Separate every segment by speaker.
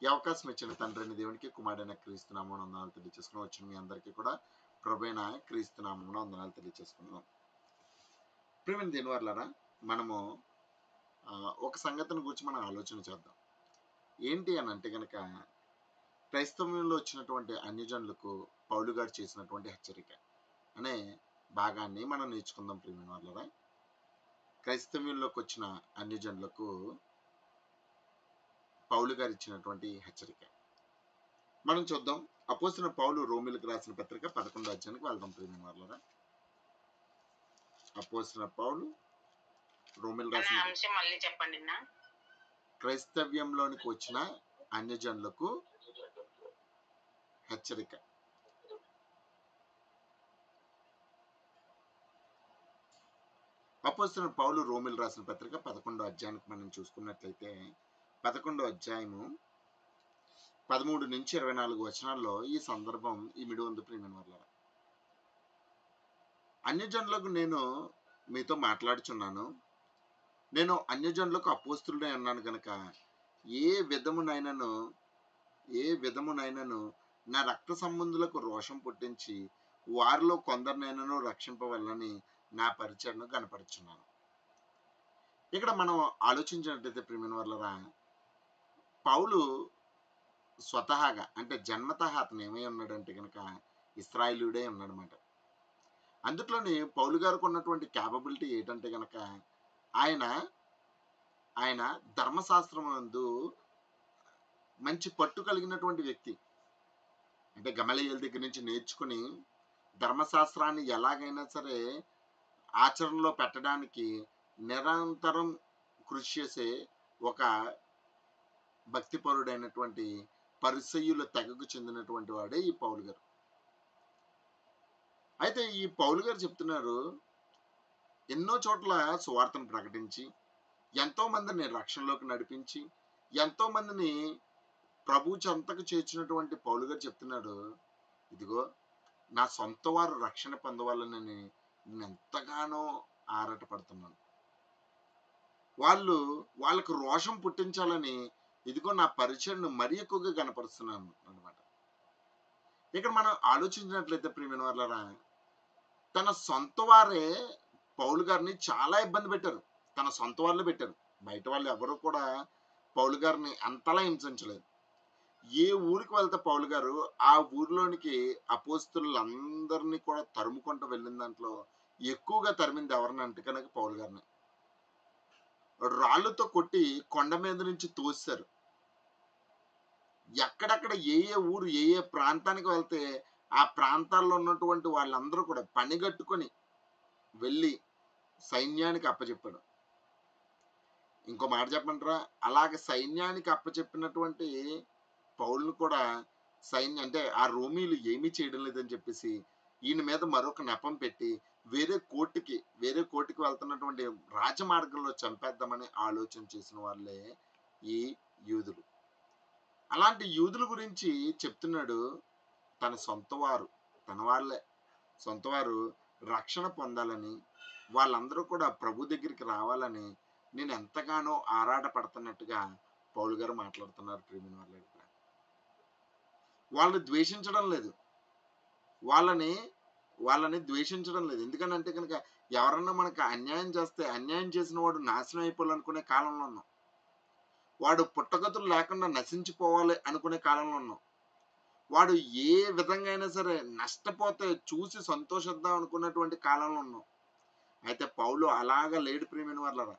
Speaker 1: ఈ అవకాశం ఇచ్చిన తండ్రిని దేవునికి కుమారుడైన క్రీస్తునామమున వందనాలు తెలియజేసుకున్నాం. వచ్చిన మీ అందరికీ కూడా ప్రభువైన క్రీస్తునామమున వందనాలు తెలియజేసుకున్నాం. ప్రియమైన దేవుని వారలారా, మనము ఒక సంగతిని గురించి మనం ఆలోచన చేద్దాం. ఏంటి అని అంటే కనుక, క్రైస్తవంలో వచ్చినటువంటి అన్యజనులకు పౌలు గారు చేసినటువంటి హెచ్చరిక అనే భాగాన్ని మనం నేర్చుకుందాం. ప్రియమైన వారలారా, క్రైస్తవ్యంలోకి వచ్చిన అన్యజనులకు పౌలు గారు ఇచ్చినటువంటి హెచ్చరిక మనం చూద్దాం. అపోస్తలుడైన పౌలు రోమీయులకు రాసిన పత్రిక 11వ అధ్యాయానికి వెళ్దాం. ప్రియమైన వారలారా, అపోస్తలుడైన పౌలు రోమీయులకు రాసిన
Speaker 2: అంశం మళ్ళీ చెప్పండి.
Speaker 1: క్రైస్తవ్యంలోనికి వచ్చిన అన్యజనులకు హెచ్చరిక. అపోస్తలుడైన పౌలు రోమీయులకు రాసిన పత్రిక 11వ అధ్యాయానికి మనం చూసుకున్నట్లయితే 11వ అధ్యాయము 13 నుంచి 24 వచనాల్లో ఈ సందర్భం ఇమిడి ఉంది. ప్రియమైన వారలారా, అన్యజనులకు నేను మీతో మాట్లాడుచున్నాను. నేను అన్యజనులకు అపోస్తలుడే అన్నాను కనుక ఏ విధమునైనను నా రక్త సంబంధులకు రోషం పుట్టించి వారిలో కొందరినైనను రక్షింపవలని నా పరిచయను కనపరుచున్నాను. ఇక్కడ మనం ఆలోచించినట్లయితే ప్రియమైన వారలారా, పౌలు స్వతహాగా అంటే జన్మతః అతను ఏమై ఉన్నాడంటే కనుక ఇశ్రాయేలీయుడే ఉన్నాడనమాట. అందుట్లోని పౌలు గారికి ఉన్నటువంటి క్యాపబిలిటీ ఏంటంటే కనుక ఆయన ధర్మశాస్త్రం నందు మంచి పట్టు కలిగినటువంటి వ్యక్తి. అంటే గమలీయేలు దగ్గర నుంచి నేర్చుకుని ధర్మశాస్త్రాన్ని ఎలాగైనా సరే ఆచరణలో పెట్టడానికి నిరంతరం కృషి చేసే ఒక భక్తిపరుడైనటువంటి పరిసయ్యుల తెగకు చెందినటువంటి వాడే ఈ పౌలు గారు. అయితే ఈ పౌలు గారు చెప్తున్నారు, ఎన్నో చోట్ల సువార్తను ప్రకటించి ఎంతో మందిని రక్షణలోకి నడిపించి ఎంతో మందిని ప్రభు చెంతకు చేర్చినటువంటి పౌలు గారు చెప్తున్నాడు, ఇదిగో నా సొంత వారు రక్షణ పొందవాలని నేను ఎంతగానో ఆరాటపడుతున్నాను. వాళ్ళకు రోషం పుట్టించాలని ఇదిగో నా పరిచయను మరీ ఎక్కువగా కనపరుస్తున్నాను అనమాట. ఇక్కడ మనం ఆలోచించినట్లయితే ప్రియమైన వారలారా, తన సొంత వారే పౌలు గారిని చాలా ఇబ్బంది పెట్టారు. తన సొంత వాళ్ళు పెట్టారు. బయట వాళ్ళు ఎవరు కూడా పౌలు గారిని అంతలా హింసించలేదు. ఏ ఊరికి వెళ్తే పౌలు గారు ఆ ఊరిలోనికి అపోస్తలులందరినీ కూడా తరుముకుంటూ వెళ్ళిన దాంట్లో ఎక్కువగా తరిమింది ఎవరిని అంటే కనుక పౌలు గారిని. రాళ్ళతో కొట్టి కొండ మీద నుంచి తోసారు. ఎక్కడెక్కడ ఏ ఊరు ఏ ప్రాంతానికి వెళ్తే ఆ ప్రాంతాల్లో ఉన్నటువంటి వాళ్ళందరూ కూడా పనిగట్టుకొని వెళ్ళి సైన్యానికి అప్పచెప్పాడు. ఇంకో మాట చెప్పమంటారా, అలాగే సైన్యానికి అప్పచెప్పినటువంటి పౌలును కూడా అంటే ఆ రోమీలు ఏమీ చేయడం లేదని చెప్పేసి ఈయన మీద మరొక నెపం పెట్టి వేరే కోర్టుకి వెళ్తున్నటువంటి రాజమార్గంలో చంపేద్దామని ఆలోచన చేసిన వాళ్ళే ఈ యూదులు. అలాంటి యూదుల గురించి చెప్తున్నాడు, తన వారు రక్షణ పొందాలని, వాళ్ళందరూ కూడా ప్రభు దగ్గరికి రావాలని నేను ఎంతగానో ఆరాటపడుతున్నట్టుగా పౌలు గారు మాట్లాడుతున్నారు. ప్రియమైన వాళ్ళు వాళ్ళని ద్వేషించడం లేదు. ఎందుకనంటే కనుక ఎవరన్నా మనకు అన్యాయం చేస్తే అన్యాయం చేసిన వాడు నాశనం అయిపోవాలనుకునే కాలంలో ఉన్నాం. వాడు పుట్టగతులు లేకుండా నశించిపోవాలి అనుకునే కాలంలో ఉన్నాం. వాడు ఏ విధంగా అయినా సరే నష్టపోతే చూసి సంతోషిద్దాం అనుకున్నటువంటి కాలంలో ఉన్నాం. అయితే పౌలు అలాగా లేడు. ప్రియమైన వాళ్ళరా,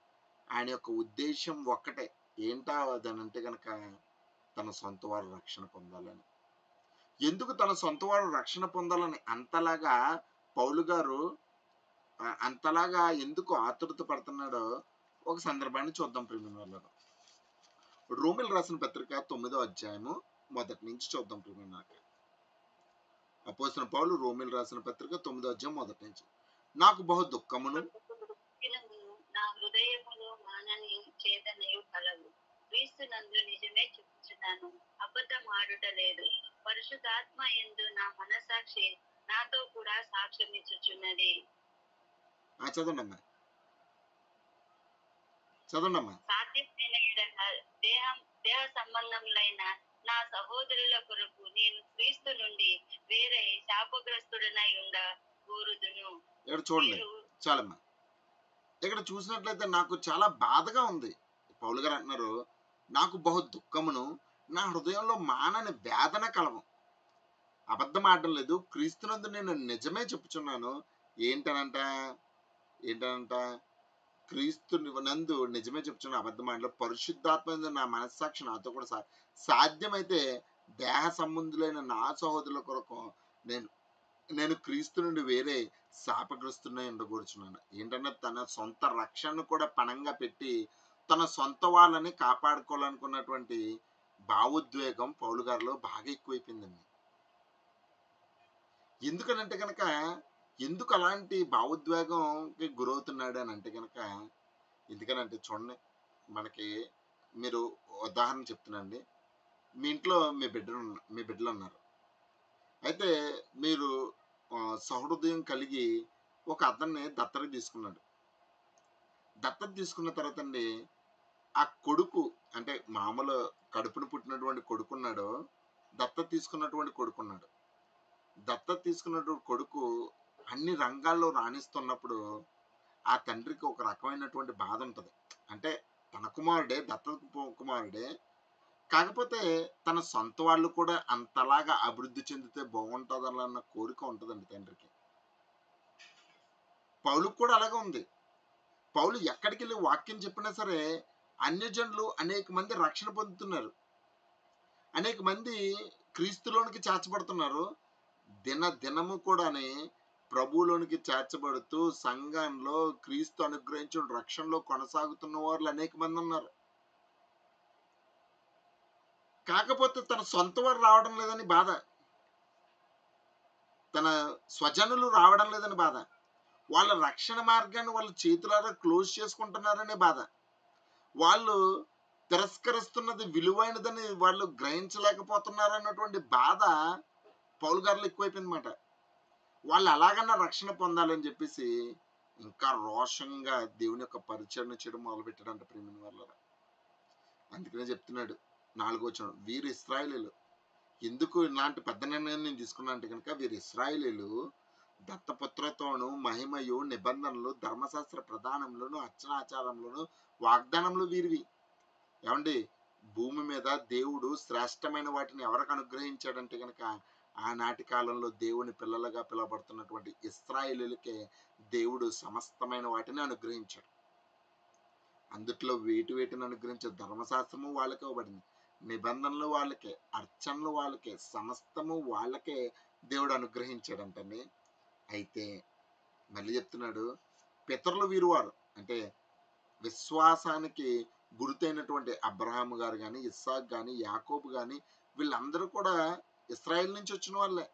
Speaker 1: ఆయన యొక్క ఉద్దేశం ఒక్కటే, ఏంటా అదనంటే కనుక తన సొంత వారు రక్షణ పొందాలని. ఎందుకు తన సొంత వారు రక్షణ పొందాలని అంతలాగా పౌలు గారు అంతలాగా ఎందుకు ఆతురత పడుతున్నాడో ఒక సందర్భాన్ని చూద్దాం. ప్రియమైన వాళ్ళరా, రోమీయులకు రాసిన పత్రిక 9వ అధ్యాయము మొదటి నుంచి చూద్దాం. ప్రియమైన అపోస్తలుడైన పౌలు రోమీయులకు రాసిన పత్రిక 9వ అధ్యాయం మొదటి నుంచి. నాకు బహు దుఃఖమును
Speaker 2: నా హృదయములో మానని చేతనయు కలవు. క్రీస్తునందు నిజమే చెప్పుచున్నాను, అబద్ధం ఆడుట లేదు. పరిశుద్ధాత్మ యందు నా మనసాక్షి నాతో కూడా సాక్ష్యం ఇచ్చుచున్నది.
Speaker 1: చదవండి.
Speaker 2: సాధ్యమైన దేహ సంబంధములైన నా సహోదరుల కొరకు నేను క్రీస్తు నుండి వేరే శాపగ్రస్తుడనై ఉండ కోరుదును.
Speaker 1: ఇక్కడ చూడండి,
Speaker 2: మీరు
Speaker 1: చాలమ్మా. ఇక్కడ చూసినట్లయితే నాకు చాలా బాధగా ఉంది. పౌలు గారు అంటున్నారు, నాకు బహు దుఃఖమును, నా హృదయంలో మానని వేదన కలవు. అబద్ధం ఆడడం లేదు, క్రీస్తునందు నేను నిజమే చెప్పుచున్నాను. ఏంటనంట ఏంటనంట క్రీస్తు నందు నిజమే చెప్తున్నా, అబద్ధం ఆడలో పరిశుద్ధాత్మ యందు నా మనస్సాక్షి నాతో కూడా సాధ్యమైతే దేహ సంబంధులైన నా సహోదరుల కొరకు నేను నేను క్రీస్తు నుండి వేరే శాపగ్రస్తున్నా ఉండకూర్చున్నాను. ఏంటంటే తన సొంత రక్షణను కూడా పణంగా పెట్టి తన సొంత వాళ్ళని కాపాడుకోవాలనుకున్నటువంటి భావోద్వేగం పౌలు గారిలో బాగా ఎక్కువైపోయిందండి. ఎందుకనంటే కనుక, ఎందుకు అలాంటి భావోద్వేగంకి గురవుతున్నాడు అని అంటే కనుక, ఎందుకనంటే చూడండి, మనకి మీరు ఉదాహరణ చెప్తున్నాండి. మీ ఇంట్లో మీ బిడ్డలు ఉన్నారు. అయితే మీరు సహృదయం కలిగి ఒక అతన్ని దత్తత తీసుకున్నాడు. దత్తత తీసుకున్న తర్వాత అండి, ఆ కొడుకు అంటే మామూలు కడుపున పుట్టినటువంటి కొడుకున్నాడు, దత్తత తీసుకున్నటువంటి కొడుకున్నాడు. దత్తత తీసుకున్నటువంటి కొడుకు అన్ని రంగాల్లో రాణిస్తున్నప్పుడు ఆ తండ్రికి ఒక రకమైనటువంటి బాధ ఉంటుంది. అంటే తన కుమారుడే, దత్తత కుమారుడే, కాకపోతే తన సొంత వాళ్ళు కూడా అంతలాగా అభివృద్ధి చెందితే బాగుంటుందన్న కోరిక ఉంటుందండి తండ్రికి. పౌలుకు కూడా అలాగే ఉంది. పౌలు ఎక్కడికి వెళ్ళి వాక్యం చెప్పినా సరే అన్యజనులు అనేక మంది రక్షణ పొందుతున్నారు, అనేక మంది క్రీస్తులోనికి చేర్చబడుతున్నారు. దినము కూడానే ప్రభువులోనికి చేర్చబడుతూ సంఘంలో క్రీస్తు అనుగ్రహించిన రక్షణలో కొనసాగుతున్న వాళ్ళు అనేక మంది ఉన్నారు. కాకపోతే తన సొంత వారు రావడం లేదని బాధ, తన స్వజనులు రావడం లేదని బాధ, వాళ్ళ రక్షణ మార్గాన్ని వాళ్ళ చేతులారా క్లోజ్ చేసుకుంటున్నారనే బాధ, వాళ్ళు తిరస్కరిస్తున్నది విలువైనదని వాళ్ళు గ్రహించలేకపోతున్నారన్నటువంటి బాధ పౌలు గారిలో ఎక్కువైపోయిందన్నమాట. వాళ్ళు అలాగన్నా రక్షణ పొందాలని చెప్పేసి ఇంకా రోషంగా దేవుని యొక్క పరిచయం చేయడం మొదలుపెట్టాడంట ప్రియమైన వాళ్ళ. అందుకనే చెప్తున్నాడు 4వ వచనం, వీరు ఇశ్రాయేలీయులు. ఎందుకు ఇలాంటి పెద్ద నిర్ణయం నేను తీసుకున్నా అంటే కనుక, వీరు ఇశ్రాయేలీయులు దత్తపుత్రతోను మహిమయు నిబంధనలు ధర్మశాస్త్ర ప్రధానంలోను అర్చనాచారంలోను వాగ్దానంలో వీరివి. ఏమండి, భూమి మీద దేవుడు శ్రేష్టమైన వాటిని ఎవరికి అనుగ్రహించాడంటే కనుక, ఆనాటి కాలంలో దేవుని పిల్లలుగా పిలువబడుతున్నటువంటి ఇశ్రాయేలీయులకే దేవుడు సమస్తమైన వాటిని అనుగ్రహించాడు. అందుట్లో వేటిని అనుగ్రహించే ధర్మశాస్త్రము వాళ్ళకే ఇవ్వబడింది, నిబంధనలు వాళ్ళకే, అర్చనలు వాళ్ళకే, సమస్తము వాళ్ళకే దేవుడు అనుగ్రహించాడంటండి. అయితే మళ్ళీ చెప్తున్నాడు, పితరులు వీరు వారు అంటే విశ్వాసానికి గుర్తైనటువంటి అబ్రహాము గారు కానీ, ఇస్సాక్ కానీ, యాకోబు కానీ, వీళ్ళందరూ కూడా ఇశ్రాయేల్ నుంచి వచ్చిన వాళ్ళే.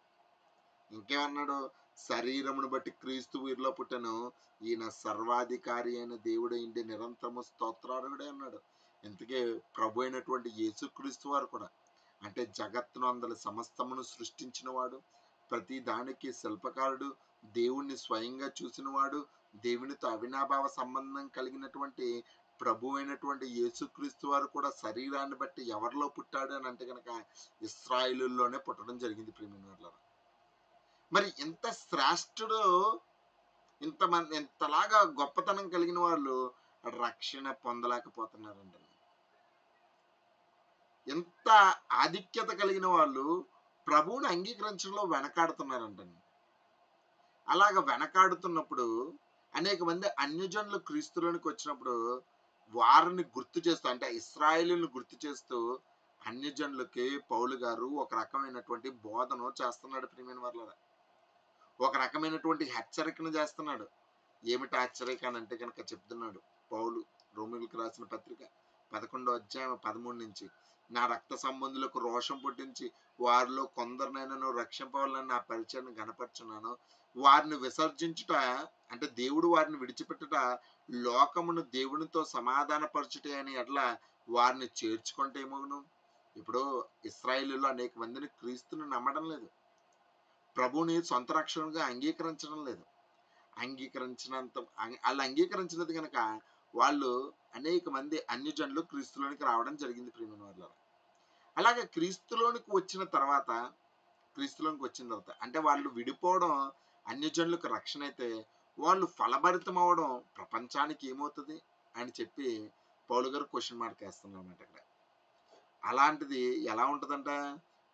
Speaker 1: ఇంకేమన్నాడు, శరీరమును బట్టి క్రీస్తు వీరిలో పుట్టెను, ఈయన సర్వాధికారి అయిన దేవుడు ఇంటి నిరంతరము స్తోత్రార్హుడే అన్నాడు. ఇంతకే ప్రభు అయినటువంటి యేసుక్రీస్తు వారు కూడా, అంటే జగత్తును అందరి సమస్తమును సృష్టించిన వాడు, ప్రతి దానికి శిల్పకారుడు, దేవుణ్ణి స్వయంగా చూసినవాడు, దేవునితో అవినాభావ సంబంధం కలిగినటువంటి ప్రభు అయినటువంటి యేసుక్రీస్తు వారు కూడా శరీరాన్ని బట్టి ఎవరిలో పుట్టాడు అని అంటే కనుక ఇశ్రాయేలులోనే పుట్టడం జరిగింది ప్రియమైన వాళ్ళారా. మరి ఇంత శ్రేష్ఠుడు, ఇంతమంది ఇంతలాగా గొప్పతనం కలిగిన వాళ్ళు రక్షణ పొందలేకపోతున్నారండి. ఎంత ఆధిక్యత కలిగిన వాళ్ళు ప్రభువుని అంగీకరించడంలో వెనకాడుతున్నారంటండి. అలాగ వెనకాడుతున్నప్పుడు అనేక మంది అన్యజనులు క్రీస్తులోనికి వచ్చినప్పుడు వారిని గుర్తు చేస్తూ, అంటే ఇశ్రాయేలుని గుర్తు చేస్తూ అన్యజనులకి పౌలు గారు ఒక రకమైనటువంటి బోధన చేస్తున్నాడు ప్రియమైన వాళ్ళ. ఒక రకమైనటువంటి హెచ్చరికను చేస్తున్నాడు. ఏమిటి హెచ్చరిక అని అంటే కనుక చెప్తున్నాడు పౌలు రోమీయులకు రాసిన పత్రిక 11వ అధ్యాయం 13 నుంచి, నా రక్త సంబంధులకు రోషం పుట్టించి వారిలో కొందరినైనా రక్షింపవాలని నా పరిచయాన్ని గణపరుచున్నాను. వారిని విసర్జించుట అంటే దేవుడు వారిని విడిచిపెట్టుట లోకమును దేవునితో సమాధానపరచుట అని అట్లా వారిని చేర్చుకుంటే ఏమోను. ఇప్పుడు ఇశ్రాయేలులో అనేక మందిని క్రీస్తుని నమ్మడం లేదు, ప్రభువుని సొంత రక్షణగా అంగీకరించడం లేదు. వాళ్ళు అంగీకరించినది కనుక వాళ్ళు అనేక మంది అన్యజనులు క్రీస్తులోనికి రావడం జరిగింది ప్రియమైన వాళ్ళ. అలాగే క్రీస్తులోనికి వచ్చిన తర్వాత అంటే వాళ్ళు విడిపోవడం అన్యజనులకు రక్షణ అయితే, వాళ్ళు ఫలభరితం అవ్వడం ప్రపంచానికి ఏమవుతుంది అని చెప్పి పౌలు గారు క్వశ్చన్ మార్క్ వేస్తున్నారు అన్నమాట ఇక్కడ. అలాంటిది ఎలా ఉంటదంట?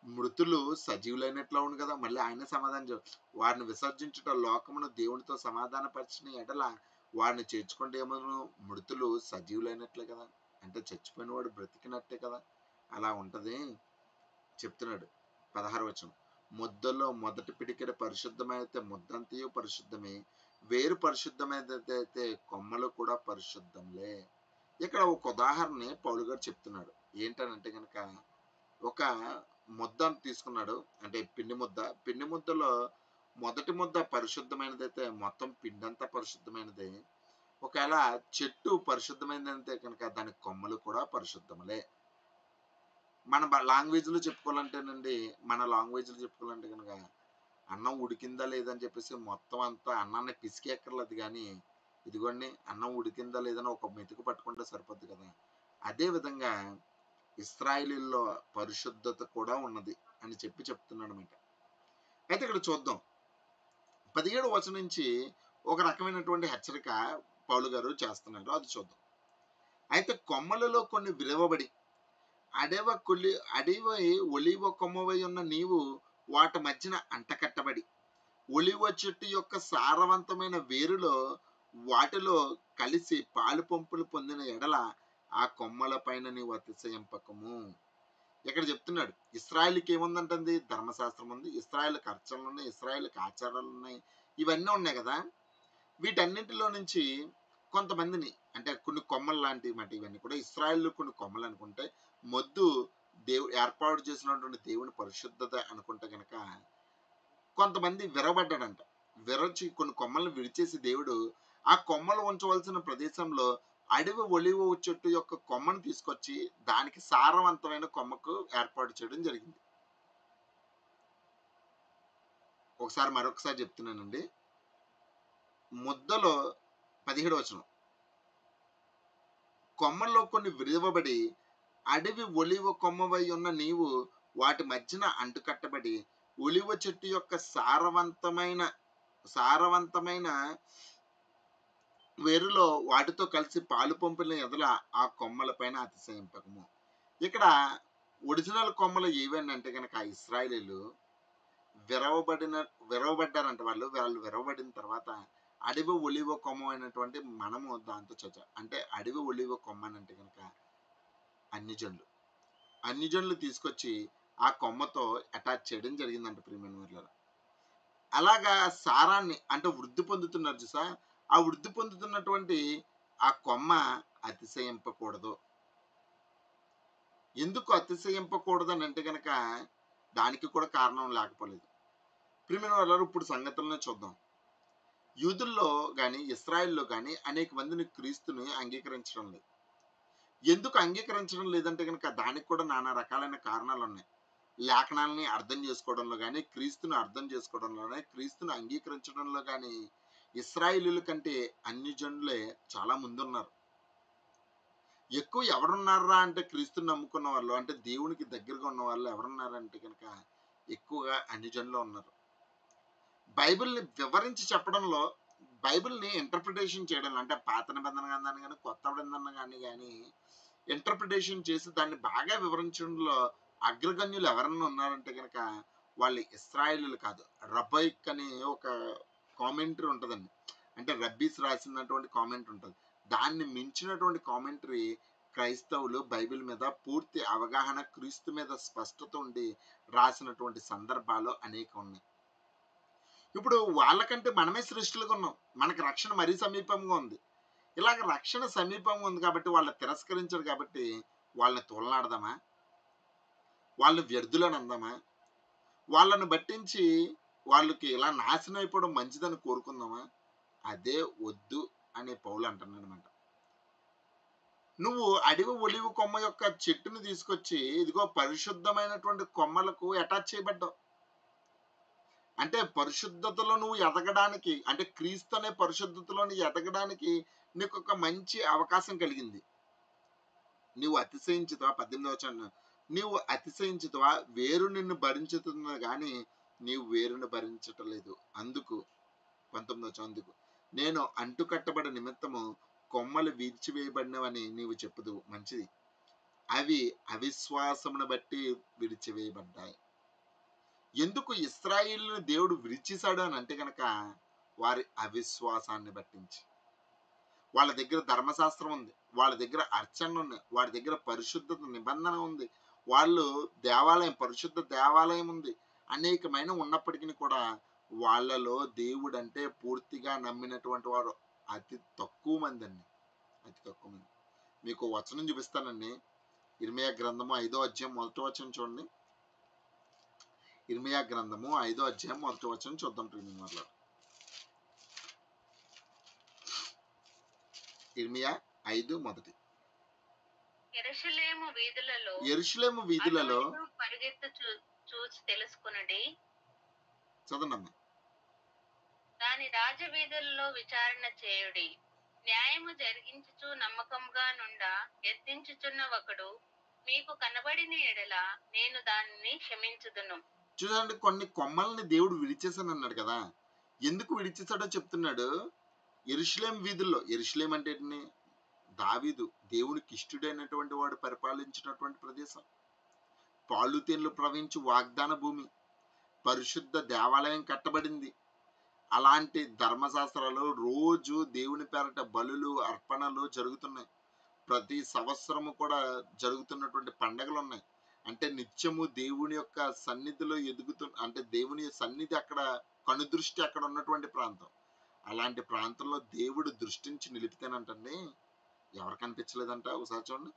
Speaker 1: మృతులు సజీవులైనట్లు అవును కదా! మళ్ళీ ఆయనే సమాధానం వారిని విసర్జించుట లోకమును దేవునితో సమాధానపరిచిన ఎడల వారిని చేర్చుకుంటే ఏమను? మృతులు సజీవులైనట్లే కదా! అంటే చచ్చిపోయిన వాడు బ్రతికినట్టే కదా! అలా ఉంటది చెప్తున్నాడు. 16వ వచనం. ముద్దలో మొదటి పిడికెడు పరిశుద్ధమైతే ముద్దంతయు పరిశుద్ధమే. వేరు పరిశుద్ధమైనదైతే కొమ్మలు కూడా పరిశుద్ధంలే. ఇక్కడ ఒక ఉదాహరణ పౌలు గారు చెప్తున్నాడు. ఏంటనంటే గనక ఒక ముద్ద తీసుకున్నాడు. అంటే పిండి ముద్ద. పిండి ముద్దలో మొదటి ముద్ద పరిశుద్ధమైనదైతే మొత్తం పిండంతా పరిశుద్ధమైనదే. ఒకవేళ చెట్టు పరిశుద్ధమైనదంటే కనుక దాని కొమ్మలు కూడా పరిశుద్ధములే. మన లాంగ్వేజ్‌లో చెప్పుకోవాలంటేనండి, మన లాంగ్వేజ్‌లో చెప్పుకోవాలంటే గనక అన్నం ఉడికిందా లేదా అని చెప్పేసి మొత్తం అంతా అన్నాన్ని పిసికేయక్కర్లేదు గానీ, ఇదిగోండి అన్నం ఉడికిందా లేదని ఒక మెతుకు పట్టుకుంటే సరిపోద్ది కదా! అదే విధంగా ఇశ్రాయేలీయుల్లో పరిశుద్ధత కూడా ఉన్నది అని చెప్పి చెప్తున్నాడనమాట. అయితే ఇక్కడ చూద్దాం. 17వ వచనం నుంచి ఒక రకమైనటువంటి హెచ్చరిక పౌలు గారు చేస్తున్నారు. అది చూద్దాం. అయితే కొమ్మలలో కొన్ని విరవబడి అడవి ఒలీవ కొమ్మవై ఉన్న నీవు వాటి మధ్యన అంటకట్టబడి ఒలీవ చెట్టు యొక్క సారవంతమైన వేరులో వాటిలో కలిసి పాలు పంపులు పొందిన ఎడల ఆ కొమ్మల పైన నీవు అతిశయింపకము. ఇక్కడ చెప్తున్నాడు ఇశ్రాయేలుకి ఏముందంటుంది? ధర్మశాస్త్రం ఉంది, ఇశ్రాయేలుకి అర్చనలు ఉన్నాయి, ఇశ్రాయేలుకి ఆచారాలు ఉన్నాయి, ఇవన్నీ ఉన్నాయి కదా. వీటన్నింటిలో నుంచి కొంతమందిని అంటే కొన్ని కొమ్మలు లాంటివి మాట ఇవన్నీ కూడా ఇశ్రాయేల్ కొన్ని కొమ్మలు అనుకుంటే మొద్దు ఏర్పాటు చేసినటువంటి దేవుని పరిశుద్ధత అనుకుంటే కనుక కొంతమంది విరవబడ్డాడంట. విరచి కొన్ని కొమ్మలను విడిచేసి దేవుడు ఆ కొమ్మలు ఉంచవలసిన ప్రదేశంలో అడవి ఒలివ చెట్టు యొక్క కొమ్మను తీసుకొచ్చి దానికి సారవంతమైన కొమ్మకు ఏర్పాటు చేయడం జరిగింది. మరొకసారి చెప్తున్నానండి. ముద్దలో 17వ వచనం. కొమ్మల్లో కొన్ని విరవబడి అడవి ఒలివ కొమ్మవై ఉన్న నీవు వాటి మధ్యన అంటుకట్టబడి ఒలివ చెట్టు యొక్క సారవంతమైన వేరులో వాటితో కలిసి పాలు పంపిన ఎదల ఆ కొమ్మల పైన అతిశయింపకము. ఇక్కడ ఒరిజినల్ కొమ్మలు ఏవని అంటే కనుక ఇశ్రాయేలీయులు విరవబడ్డారంట. వాళ్ళు విరవబడిన తర్వాత అడవి ఒలివ కొమ్మ అయినటువంటి మనము దాంతో అంటే అడవి ఒలివ కొమ్మ అని అంటే కనుక అన్యజనులు తీసుకొచ్చి ఆ కొమ్మతో అటాచ్ చేయడం జరిగిందంట ప్రియమైన వాళ్ళారా. అలాగా సారాన్ని అంటే వృద్ధి పొందుతున్నారు చూసా, ఆ వృద్ధి పొందుతున్నటువంటి ఆ కొమ్మ అతిశయింపకూడదు. ఎందుకు అతిశయింపకూడదు అని అంటే కనుక దానికి కూడా కారణం లేకపోలేదు. ప్రియమైన వాళ్ళారా, ఇప్పుడు సంగతులను చూద్దాం. యూదుల్లో కానీ ఇశ్రాయేల్లో కానీ అనేక మందిని క్రీస్తుని అంగీకరించడం లేదు. ఎందుకు అంగీకరించడం లేదంటే కనుక దానికి కూడా నానా రకాలైన కారణాలు ఉన్నాయి. లేఖనాలని అర్థం చేసుకోవడంలో కానీ, క్రీస్తుని అర్థం చేసుకోవడంలోనే, క్రీస్తుని అంగీకరించడంలో కానీ ఇశ్రాయేలీయుల కంటే అన్యజనులే చాలా ముందున్నారు. ఎక్కువ ఎవరున్నారా అంటే క్రీస్తుని నమ్ముకున్న వాళ్ళు అంటే దేవునికి దగ్గరగా ఉన్న వాళ్ళు ఎవరున్నారంటే కనుక ఎక్కువగా అన్యజనులు ఉన్నారు. బైబిల్ని వివరించి చెప్పడంలో, బైబిల్ని ఇంటర్ప్రిటేషన్ చేయడంలో అంటే పాత నిబంధన గ్రంథాన్ని కానీ కొత్త నిబంధన కానీ ఇంటర్ప్రిటేషన్ చేసి దాన్ని బాగా వివరించడంలో అగ్రగణ్యులు ఎవరన్నా ఉన్నారంటే కనుక వాళ్ళు ఇశ్రాయేలీయులు కాదు. రబ్బైక్ అనే ఒక కామెంటరీ ఉంటుందండి. అంటే రబ్బీస్ రాసినటువంటి కామెంటరీ ఉంటుంది. దాన్ని మించినటువంటి కామెంటరీ క్రైస్తవులు బైబిల్ మీద పూర్తి అవగాహన, క్రీస్తు మీద స్పష్టత ఉండి రాసినటువంటి సందర్భాలు అనేక ఉన్నాయి. ఇప్పుడు వాళ్ళకంటే మనమే శ్రేష్ఠులుగా ఉన్నాం. మనకి రక్షణ మరీ సమీపంగా ఉంది. ఇలాగ రక్షణ సమీపంగా ఉంది కాబట్టి వాళ్ళని తిరస్కరించారు కాబట్టి వాళ్ళని తోలనాడదామా? వాళ్ళని వ్యర్థులని అందామా? వాళ్ళని బట్టించి వాళ్ళకి ఇలా నాశనం అయిపోవడం మంచిదని కోరుకుందామా? అదే వద్దు అనే పౌలు అంటున్నాడు అనమాట. నువ్వు అడవి ఒలివ కొమ్మ యొక్క చెట్టును తీసుకొచ్చి ఇదిగో పరిశుద్ధమైనటువంటి కొమ్మలకు అటాచ్ చేయబడ్డావు. అంటే పరిశుద్ధతలో నువ్వు ఎదగడానికి, అంటే క్రీస్తు అనే పరిశుద్ధతలో ఎదగడానికి నీకు ఒక మంచి అవకాశం కలిగింది. నువ్వు అతిశయించుతావా? 18వ వచనం నీవు అతిశయించుదువా? వేరు నిన్ను భరించుతున్నది గాని నీవు వేరును భరించటం లేదు. అందుకు 19 అందుకు నేను అంటుకట్టబడి నిమిత్తము కొమ్మలు విరిచివేయబడినవని నీవు చెప్పుదువు. మంచిది. అవి అవిశ్వాసమును బట్టి విరిచివేయబడ్డాయి. ఎందుకు ఇశ్రాయేలును దేవుడు విరిచేశాడు అని అంటే గనక వారి అవిశ్వాసాన్ని బట్టించి. వాళ్ళ దగ్గర ధర్మశాస్త్రం ఉంది, వాళ్ళ దగ్గర అర్చనలు ఉన్నాయి, వారి దగ్గర పరిశుద్ధత నిబంధన ఉంది, వాళ్ళు దేవాలయం, పరిశుద్ధ దేవాలయం ఉంది, అనేకమైన ఉన్నప్పటికీ కూడా వాళ్ళలో దేవుడు అంటే పూర్తిగా నమ్మినటువంటి వారు అతి తక్కువ మంది అండి. అతి తక్కువ మంది. మీకు వచనం చూపిస్తానండి. ఇర్మియా గ్రంథము 5వ అధ్యాయం 1వ వచనం చూడండి. ఇర్మియా గ్రంథము 5వ అధ్యాయం 1వ వచనం చూద్దాం. ప్రియమైన వాళ్ళారా, ఇర్మియా 5:1.
Speaker 2: యెరూషలేము వీధులలో
Speaker 1: యెరూషలేము
Speaker 2: అటు
Speaker 1: వీధులలో
Speaker 2: ఇటు పరిగెత్తు చూసి తెలుసుకొనుడి.
Speaker 1: చదవండి.
Speaker 2: దాని రాజవీధులలో విచారణ చేయుడి. న్యాయము జరిగించుచు నమ్మకముగా నుండా యత్నించుచున్న ఒకడు మీకు కనబడిన ఎడల నేను దానిని క్షమించుదును.
Speaker 1: చూడండి, కొన్ని కొమ్మల్ని దేవుడు విడిచేసాను అన్నాడు కదా. ఎందుకు విడిచేసాడో చెప్తున్నాడు. యెరూషలేం వీధుల్లో, యెరూషలేం అంటే ఏంటి? దావీదు, దేవునికి ఇష్టుడైనటువంటి వాడు పరిపాలించినటువంటి ప్రదేశం, పాలు తేళ్లు ప్రవహించు వాగ్దాన భూమి, పరిశుద్ధ దేవాలయం కట్టబడింది. అలాంటి ధర్మశాస్త్రాలు రోజు దేవుని పేరట బలులు, అర్పణలు జరుగుతున్నాయి. ప్రతి సంవత్సరము కూడా జరుగుతున్నటువంటి పండగలు ఉన్నాయి. అంటే నిత్యము దేవుని యొక్క సన్నిధిలో అంటే దేవుని సన్నిధి అక్కడ, కనుదృష్టి అక్కడ ఉన్నటువంటి ప్రాంతం. అలాంటి ప్రాంతంలో దేవుడు దృష్టించి నిలిపితేనంటండి ఎవరు కనిపించలేదంట. ఒకసారి చూడండి,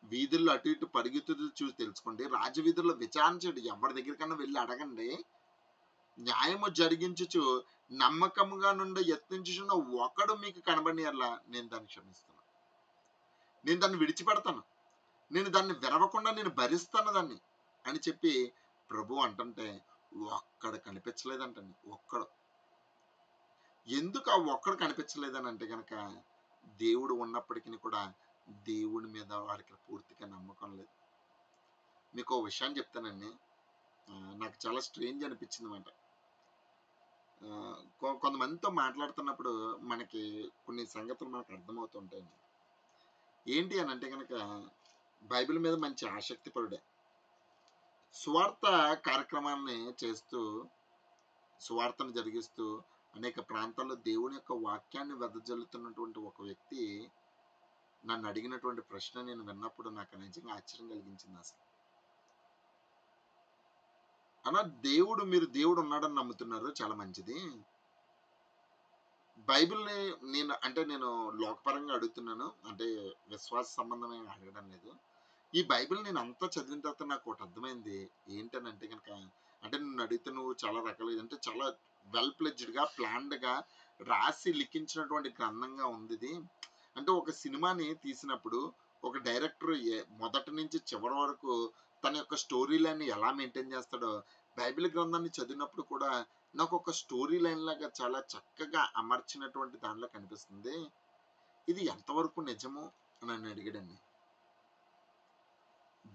Speaker 1: వీధుల్లో అటు ఇటు పరిగెత్తులు చూసి తెలుసుకోండి, రాజవీధుల్లో విచారించండి, ఎవరి దగ్గరికన్నా వెళ్ళి అడగండి. న్యాయము జరిగించుచు నమ్మకముగా నుండి యత్నించుచున్న ఒకడు మీకు కనబడినలా నేను దాన్ని క్షమిస్తాను, నేను దాన్ని విడిచిపెడతాను, నేను దాన్ని విరవకుండా నేను భరిస్తాను దాన్ని అని చెప్పి ప్రభు అంటుంటే ఒక్కడు కనిపించలేదంటండి. ఒక్కడు. ఎందుకు ఆ ఒక్కడు కనిపించలేదని అంటే కనుక దేవుడు ఉన్నప్పటికీ కూడా దేవుడి మీద వాడికి పూర్తిగా నమ్మకం లేదు. మీకు ఒక విషయాన్ని చెప్తానండి, నాకు చాలా స్ట్రేంజ్ అనిపించింది అన్నమాట. కొంతమందితో మాట్లాడుతున్నప్పుడు మనకి కొన్ని సంగతులు మనకు అర్థమవుతుంటాయి. ఏంటి అని అంటే కనుక బైబిల్ మీద మంచి ఆసక్తి పరుడే, సువార్త కార్యక్రమాన్ని చేస్తూ, సువార్తను జరిగిస్తూ అనేక ప్రాంతాల్లో దేవుని యొక్క వాక్యాన్ని వెదజల్లుతున్నటువంటి ఒక వ్యక్తి నన్ను అడిగినటువంటి ప్రశ్న నేను విన్నప్పుడు నాకు నిజంగా ఆశ్చర్యం కలిగించింది. అసలు అన్న, మీరు దేవుడు ఉన్నాడని నమ్ముతున్నారు, చాలా మంచిది. బైబిల్ని నేను లోకపరంగా అడుగుతున్నాను, అంటే విశ్వాస సంబంధమైన అడగడం లేదు. ఈ బైబిల్ నేను అంతా చదివిన తర్వాత నాకు ఒకటి అర్థమైంది. ఏంటనంటే కనుక, అంటే నిన్ను అడిగితే నువ్వు చాలా రకాలు, అంటే చాలా వెల్ ప్లెడ్జ్డ్గా, ప్లాన్డ్గా రాసి లిఖించినటువంటి గ్రంథంగా ఉంది ఇది. అంటే ఒక సినిమాని తీసినప్పుడు ఒక డైరెక్టర్ మొదటి నుంచి చివరి వరకు తన యొక్క స్టోరీ లైన్ని ఎలా మెయింటైన్ చేస్తాడో, బైబిల్ గ్రంథాన్ని చదివినప్పుడు కూడా నాకు ఒక స్టోరీ లైన్ లాగా చాలా చక్కగా అమర్చినటువంటి దానిలో కనిపిస్తుంది. ఇది ఎంతవరకు నిజమో అని నన్ను అడిగాడండి.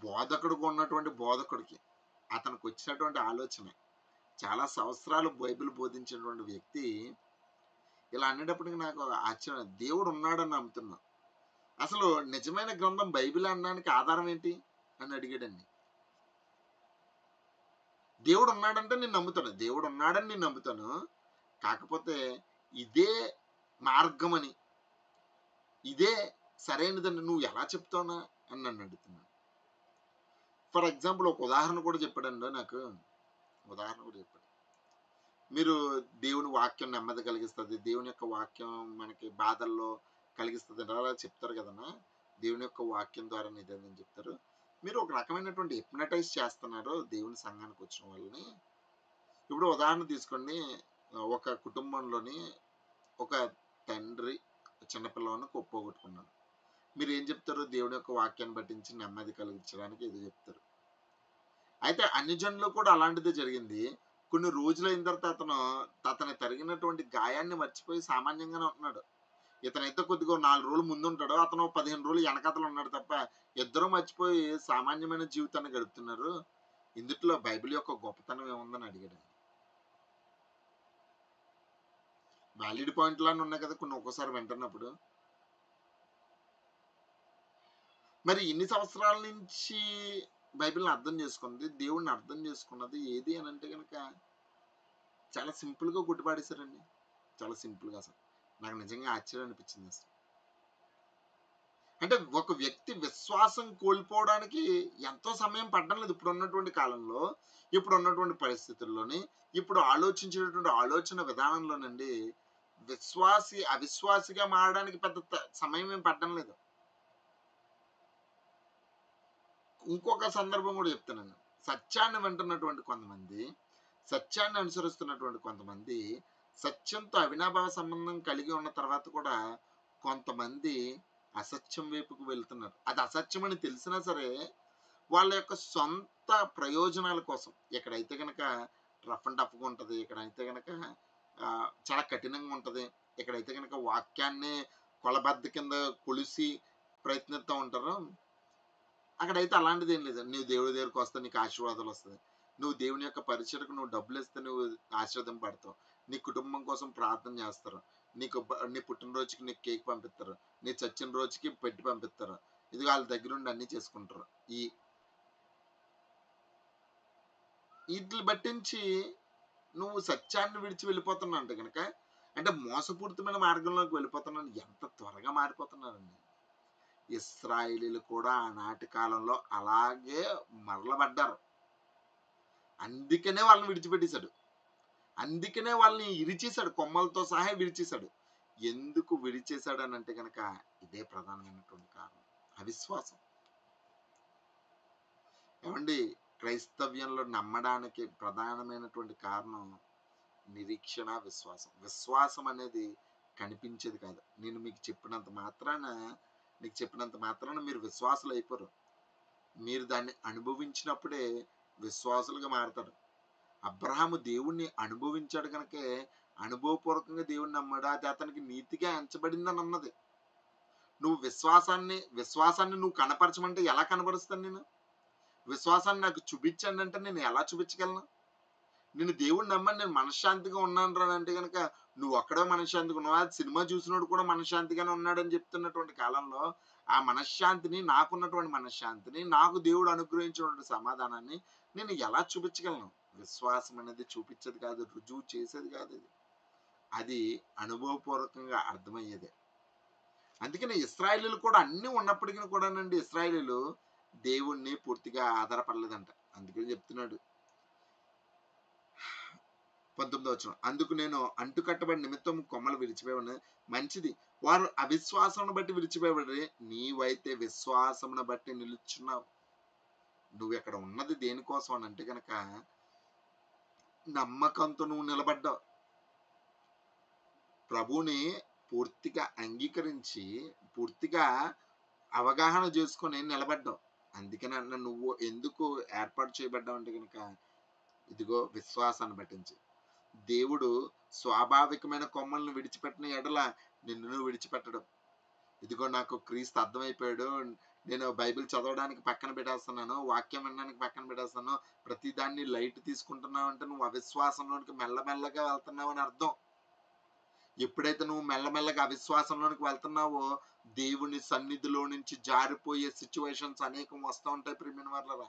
Speaker 1: బోధకుడుగా ఉన్నటువంటి బోధకుడికి అతనికి వచ్చినటువంటి ఆలోచన, చాలా సంవత్సరాలు బైబిల్ బోధించినటువంటి వ్యక్తి ఇలా అనేటప్పటికి నాకు ఆశ్చర్యం. దేవుడు ఉన్నాడని నమ్ముతున్నా, అసలు నిజమైన గ్రంథం బైబిల్ అనడానికి ఆధారం ఏంటి అని అడిగాడండి. దేవుడు ఉన్నాడంటే నేను నమ్ముతాను, దేవుడు ఉన్నాడని నేను నమ్ముతాను, కాకపోతే ఇదే మార్గమని, ఇదే సరైనదని నువ్వు ఎలా చెప్తావునా అని నన్ను అడుగుతున్నాను. ఫర్ ఎగ్జాంపుల్ ఒక ఉదాహరణ కూడా చెప్పాడండి నాకు. ఉదాహరణ కూడా చెప్పాడు. మీరు దేవుని వాక్యం నెమ్మది కలిగిస్తుంది, దేవుని యొక్క వాక్యం మనకి బాధల్లో కలిగిస్తుంది అలా చెప్తారు కదన్నా, దేవుని యొక్క వాక్యం ద్వారా ఇదేదని చెప్తారు. మీరు ఒక రకమైనటువంటి హిప్నటైజ్ చేస్తున్నారు దేవుని సంఘానికి వచ్చిన వాళ్ళని. ఇప్పుడు ఉదాహరణ తీసుకోండి, ఒక కుటుంబంలోని ఒక తండ్రి చిన్నపిల్లలను పోగొట్టుకున్నాడు. మీరు ఏం చెప్తారు? దేవుని యొక్క వాక్యాన్ని పట్టించి నెమ్మది కలిగించడానికి ఏదో చెప్తారు. అయితే అన్ని జనులు కూడా అలాంటిదే జరిగింది. కొన్ని రోజులైన తర్వాత అతను తరిగినటువంటి గాయాన్ని మర్చిపోయి సామాన్యంగానే ఉంటున్నాడు. ఇతనైతే కొద్దిగా 4 రోజులు ముందు ఉంటాడు, అతను 15 రోజులు వెనకాతల ఉన్నాడు తప్ప ఇద్దరు మర్చిపోయి సామాన్యమైన జీవితాన్ని గడుపుతున్నారు. ఇందుట్లో బైబిల్ యొక్క గొప్పతనం ఏముందని అడిగాడు. వ్యాలిడ్ పాయింట్ లానే ఉన్నాయి కదా కొన్ని ఒక్కోసారి వింటున్నప్పుడు. మరి ఇన్ని సంవత్సరాల నుంచి బైబిల్ని అర్థం చేసుకుంది, దేవుడిని అర్థం చేసుకున్నది ఏది అని అంటే కనుక చాలా సింపుల్గా గుర్తుపాడేశారండి. చాలా సింపుల్గా అసలు నాకు నిజంగా ఆశ్చర్యం అనిపించింది అసలు. అంటే ఒక వ్యక్తి విశ్వాసం కోల్పోవడానికి ఎంతో సమయం పడడం లేదు ఇప్పుడు ఉన్నటువంటి కాలంలో, ఇప్పుడు ఉన్నటువంటి పరిస్థితుల్లోని, ఇప్పుడు ఆలోచించేటటువంటి ఆలోచన విధానంలోనండి విశ్వాసి అవిశ్వాసిగా మారడానికి పెద్ద సమయం ఏం పడడం లేదు. ఇంకొక సందర్భం కూడా చెప్తానండి. సత్యాన్ని వింటున్నటువంటి కొంతమంది, సత్యాన్ని అనుసరిస్తున్నటువంటి కొంతమంది, సత్యంతో అవినాభావ సంబంధం కలిగి ఉన్న తర్వాత కూడా కొంతమంది అసత్యం వైపుకు వెళ్తున్నారు. అది అసత్యమని తెలిసినా సరే వాళ్ళ యొక్క సొంత ప్రయోజనాల కోసం, ఎక్కడైతే కనుక రఫ్ అండ్ టఫ్గా ఉంటుంది, ఎక్కడైతే కనుక చాలా కఠినంగా ఉంటుంది, ఎక్కడైతే కనుక వాక్యాన్ని కొలబద్ద కింద కొలిసి ప్రయత్నిస్తూ ఉంటారో అక్కడైతే అలాంటిది ఏం లేదు. నువ్వు దేవుడి దగ్గరికి వస్తే నీకు ఆశీర్వాదాలు వస్తుంది, నువ్వు దేవుని యొక్క పరిచయకు నువ్వు డబ్బులు ఇస్తే నువ్వు ఆశీర్వదింపబడతావు, నీ కుటుంబం కోసం ప్రార్థన చేస్తారు, నీ పుట్టినరోజుకి నీకు కేక్ పంపిస్తారు, నీ చచ్చిన రోజుకి పెట్టి పంపిస్తారు, ఇది వాళ్ళ దగ్గర ఉండి అన్నీ చేసుకుంటారు. వీటిని బట్టించి నువ్వు సత్యాన్ని విడిచి వెళ్ళిపోతున్నావు అంటే కనుక, అంటే మోసపూరితమైన మార్గంలోకి వెళ్ళిపోతున్నాను. ఎంత త్వరగా మారిపోతున్నారండి. ఇశ్రాయేలీలు కూడా ఆనాటి కాలంలో అలాగే మరలబడ్డారు. అందుకనే వాళ్ళని విడిచిపెట్టేశాడు, అందుకనే వాళ్ళని ఇరిచేశాడు, కొమ్మలతో సహా విడిచేశాడు. ఎందుకు విడిచేశాడు అని అంటే కనుక ఇదే ప్రధానమైనటువంటి కారణం, అవిశ్వాసం. ఏమండి, క్రైస్తవ్యంలో నమ్మడానికి ప్రధానమైనటువంటి కారణం నిరీక్షణ, విశ్వాసం. విశ్వాసం అనేది కనిపించేది కాదు. నేను మీకు చెప్పినంత మాత్రాన మీరు విశ్వాసులు అయిపోరు. మీరు దాన్ని అనుభవించినప్పుడే విశ్వాసులుగా మారతారు. అబ్రహాము దేవుణ్ణి అనుభవించాడు కనుకే అనుభవపూర్వకంగా దేవుణ్ణి నమ్మాడు, అది అతనికి నీతిగా ఎంచబడిందని అన్నది. నువ్వు విశ్వాసాన్ని నువ్వు కనపరచమంటే ఎలా కనపరుస్తాను నేను? విశ్వాసాన్ని నాకు చూపించండి అంటే నేను ఎలా చూపించగలను? నేను దేవుడిని నమ్మని నేను మనశ్శాంతిగా ఉన్నాను రా అంటే కనుక నువ్వు ఒక్కడే మనశ్శాంతిగా ఉన్నావా? సినిమా చూసినోడు కూడా మనశ్శాంతిగానే ఉన్నాడని చెప్తున్నటువంటి కాలంలో ఆ మనశ్శాంతిని, నాకున్నటువంటి మనశ్శాంతిని, నాకు దేవుడు అనుగ్రహించినటువంటి సమాధానాన్ని నేను ఎలా చూపించగలను? విశ్వాసం అనేది చూపించేది కాదు, రుజువు చేసేది కాదు. అది అనుభవపూర్వకంగా అర్థమయ్యేదే. అందుకని ఇశ్రాయేలీలు కూడా అన్నీ ఉన్నప్పటికీ కూడానండి, ఇశ్రాయేలీలు దేవుణ్ణి పూర్తిగా ఆధారపడలేదంట. అందుకని చెప్తున్నాడు 19వ వచనం, అందుకు నేను అంటుకట్టబడి నిమిత్తం కొమ్మలు విడిచిపోయి మంచిది, వారు అవిశ్వాసమును బట్టి విడిచిపోయబడి, నీవైతే విశ్వాసమును బట్టి నిలుచున్నావు. నువ్వు ఎక్కడ ఉన్నది దేనికోసం అని అంటే కనుక నమ్మకంతో నువ్వు నిలబడ్డావు. ప్రభుని పూర్తిగా అంగీకరించి పూర్తిగా అవగాహన చేసుకొని నిలబడ్డావు. అందుకని అన్న నువ్వు ఎందుకు ఏర్పాటు చేయబడ్డావు అంటే కనుక ఇదిగో విశ్వాసాన్ని పట్టించి. దేవుడు స్వాభావికమైన కొమ్మలను విడిచిపెట్టిన ఎడల నిన్ను విడిచిపెట్టడు. ఇదిగో నాకు క్రీస్తు అర్థమైపోయాడు, నేను బైబిల్ చదవడానికి పక్కన పెట్టేస్తున్నాను, వాక్యం వినడానికి పక్కన పెట్టేస్తున్నాను, ప్రతిదాన్ని లైట్ తీసుకుంటున్నావు అంటే నువ్వు అవిశ్వాసంలోనికి మెల్లమెల్లగా వెళ్తున్నావు అని అర్థం. ఎప్పుడైతే నువ్వు మెల్లమెల్లగా అవిశ్వాసంలోనికి వెళ్తున్నావో దేవుని సన్నిధిలో నుంచి జారిపోయే సిచ్యువేషన్స్ అనేకం వస్తూ ఉంటాయి. ప్రియమైన వాళ్ళరా,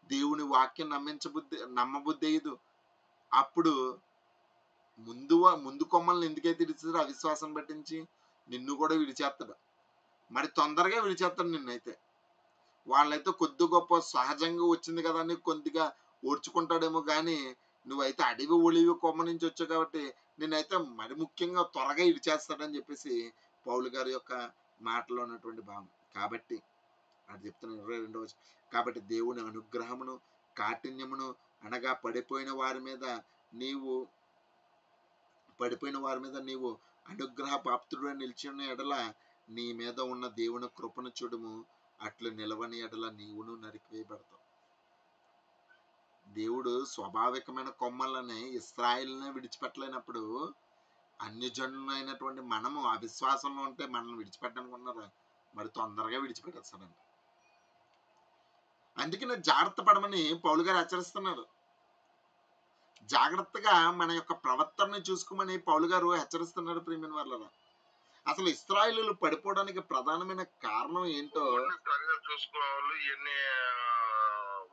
Speaker 1: దేవుని వాక్యం నమ్మబుద్ధి అయ్యదు. అప్పుడు ముందు కొమ్మల్ని ఎందుకైతే విడిచారో అవిశ్వాసం పట్టించి నిన్ను కూడా విడిచేస్తాడు. మరి తొందరగా విడిచేస్తాడు నిన్నైతే. వాళ్ళైతే కొద్ది గొప్ప సహజంగా వచ్చింది కదా అని కొద్దిగా ఓర్చుకుంటాడేమో కానీ నువ్వైతే అడవి ఒలివి కొమ్మ నుంచి వచ్చావు కాబట్టి నేనైతే మరి ముఖ్యంగా త్వరగా ఇడిచేస్తాడని చెప్పేసి పౌలు గారి యొక్క మాటలో ఉన్నటువంటి భావం. కాబట్టి అది చెప్తున్న 22వ వచనం, కాబట్టి దేవుని అనుగ్రహమును కాఠిన్యమును అనగా పడిపోయిన వారి మీద నీవు అనుగ్రహ పాత్రుడు నిలిచి ఉన్న ఎడల నీ మీద ఉన్న దేవుని కృపను చూడుము, అట్లు నిలవని ఎడల నీవును నరికివేయబడతావు. దేవుడు స్వాభావికమైన కొమ్మలని ఇశ్రాయేలునే విడిచిపెట్టలేనప్పుడు అన్యజనులైనటువంటి మనము అవిశ్వాసంలో ఉంటే మనల్ని విడిచిపెట్టడానికి ఉన్నారా? మరి తొందరగా విడిచిపెట్టేస్తాడండి. అందుకనే జాగ్రత్త పడమని పౌలు గారు హెచ్చరిస్తున్నారు. జాగ్రత్తగా మన యొక్క ప్రవర్తనని చూసుకోమని పౌలు గారు హెచ్చరిస్తున్నారు ప్రియమైన వాళ్ళరా. అసలు ఇశ్రాయేలీయులు పడిపోవడానికి ప్రధానమైన కారణం ఏంటో
Speaker 3: ఓన్లీ సరిగా చూసుకోవాలి. ఇవన్నీ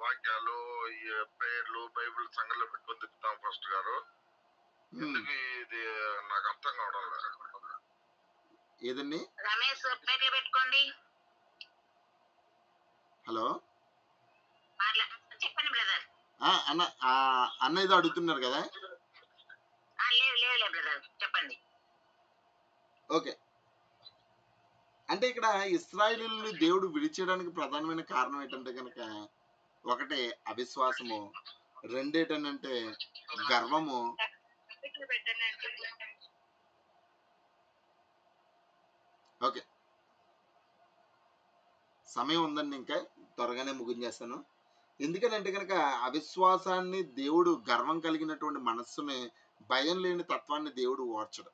Speaker 3: వాక్యాలు, ఈ పేర్లు, బైబిల్ సంఘంలో పెట్టుకొని తిప్పుతాం ఫస్ట్ గారు. ఎందుకు ఇది నాకు అర్థం కావడం లేదు.
Speaker 1: ఏదండి?
Speaker 2: రమేష్ పేర్లు పెట్టుకోండి.
Speaker 1: హలో
Speaker 2: చెప్పండి బ్రదర్.
Speaker 1: అన్న అన్న ఏదో అడుగుతున్నారు కదా?
Speaker 2: లేదు బ్రదర్, చెప్పండి.
Speaker 1: ఓకే. అంటే ఇక్కడ ఇశ్రాయేలీయులను దేవుడు విడిచేయడానికి ప్రధానమైన కారణం ఏంటంటే కనుక, ఒకటి అవిశ్వాసము, రెండేటంటే గర్వము. ఓకే, సమయం ఉందండి, ఇంకా త్వరగానే ముగించేస్తాను. ఎందుకనంటే కనుక అవిశ్వాసాన్ని దేవుడు, గర్వం కలిగినటువంటి మనస్సుని, భయం లేని తత్వాన్ని దేవుడు ఓర్చడు.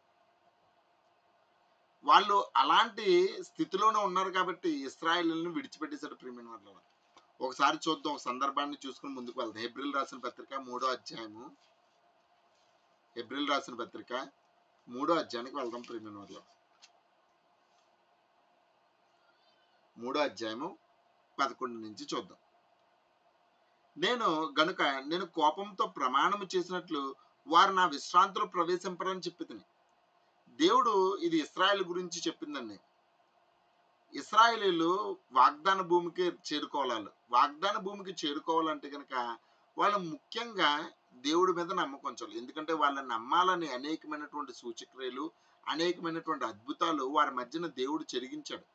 Speaker 1: వాళ్ళు అలాంటి స్థితిలోనే ఉన్నారు కాబట్టి ఇశ్రాయేలీయులను విడిచిపెట్టేశాడు ప్రియమైన వాళ్ళ. ఒకసారి చూద్దాం, ఒక సందర్భాన్ని చూసుకుని ముందుకు వెళ్దాం. హెబ్రీలు రాసిన పత్రిక 3వ అధ్యాయము, హెబ్రీలు రాసిన పత్రిక 3వ అధ్యాయానికి వెళ్దాం ప్రియమైన వాళ్ళ. 3వ అధ్యాయము 11 నుంచి చూద్దాం. నేను కోపంతో ప్రమాణము చేసినట్లు వారు నా విశ్రాంతిలో ప్రవేశింపరని చెప్పితిని. దేవుడు ఇది ఇశ్రాయేలు గురించి చెప్పిందండి. ఇశ్రాయేలీలు వాగ్దాన భూమికి చేరుకోవాలి. వాగ్దాన భూమికి చేరుకోవాలంటే కనుక వాళ్ళు ముఖ్యంగా దేవుడి మీద నమ్మకం ఉంచాలి. ఎందుకంటే వాళ్ళని నమ్మాలని అనేకమైనటువంటి సూచక్రియలు, అనేకమైనటువంటి అద్భుతాలు వారి మధ్యన దేవుడు జరిగించాడు.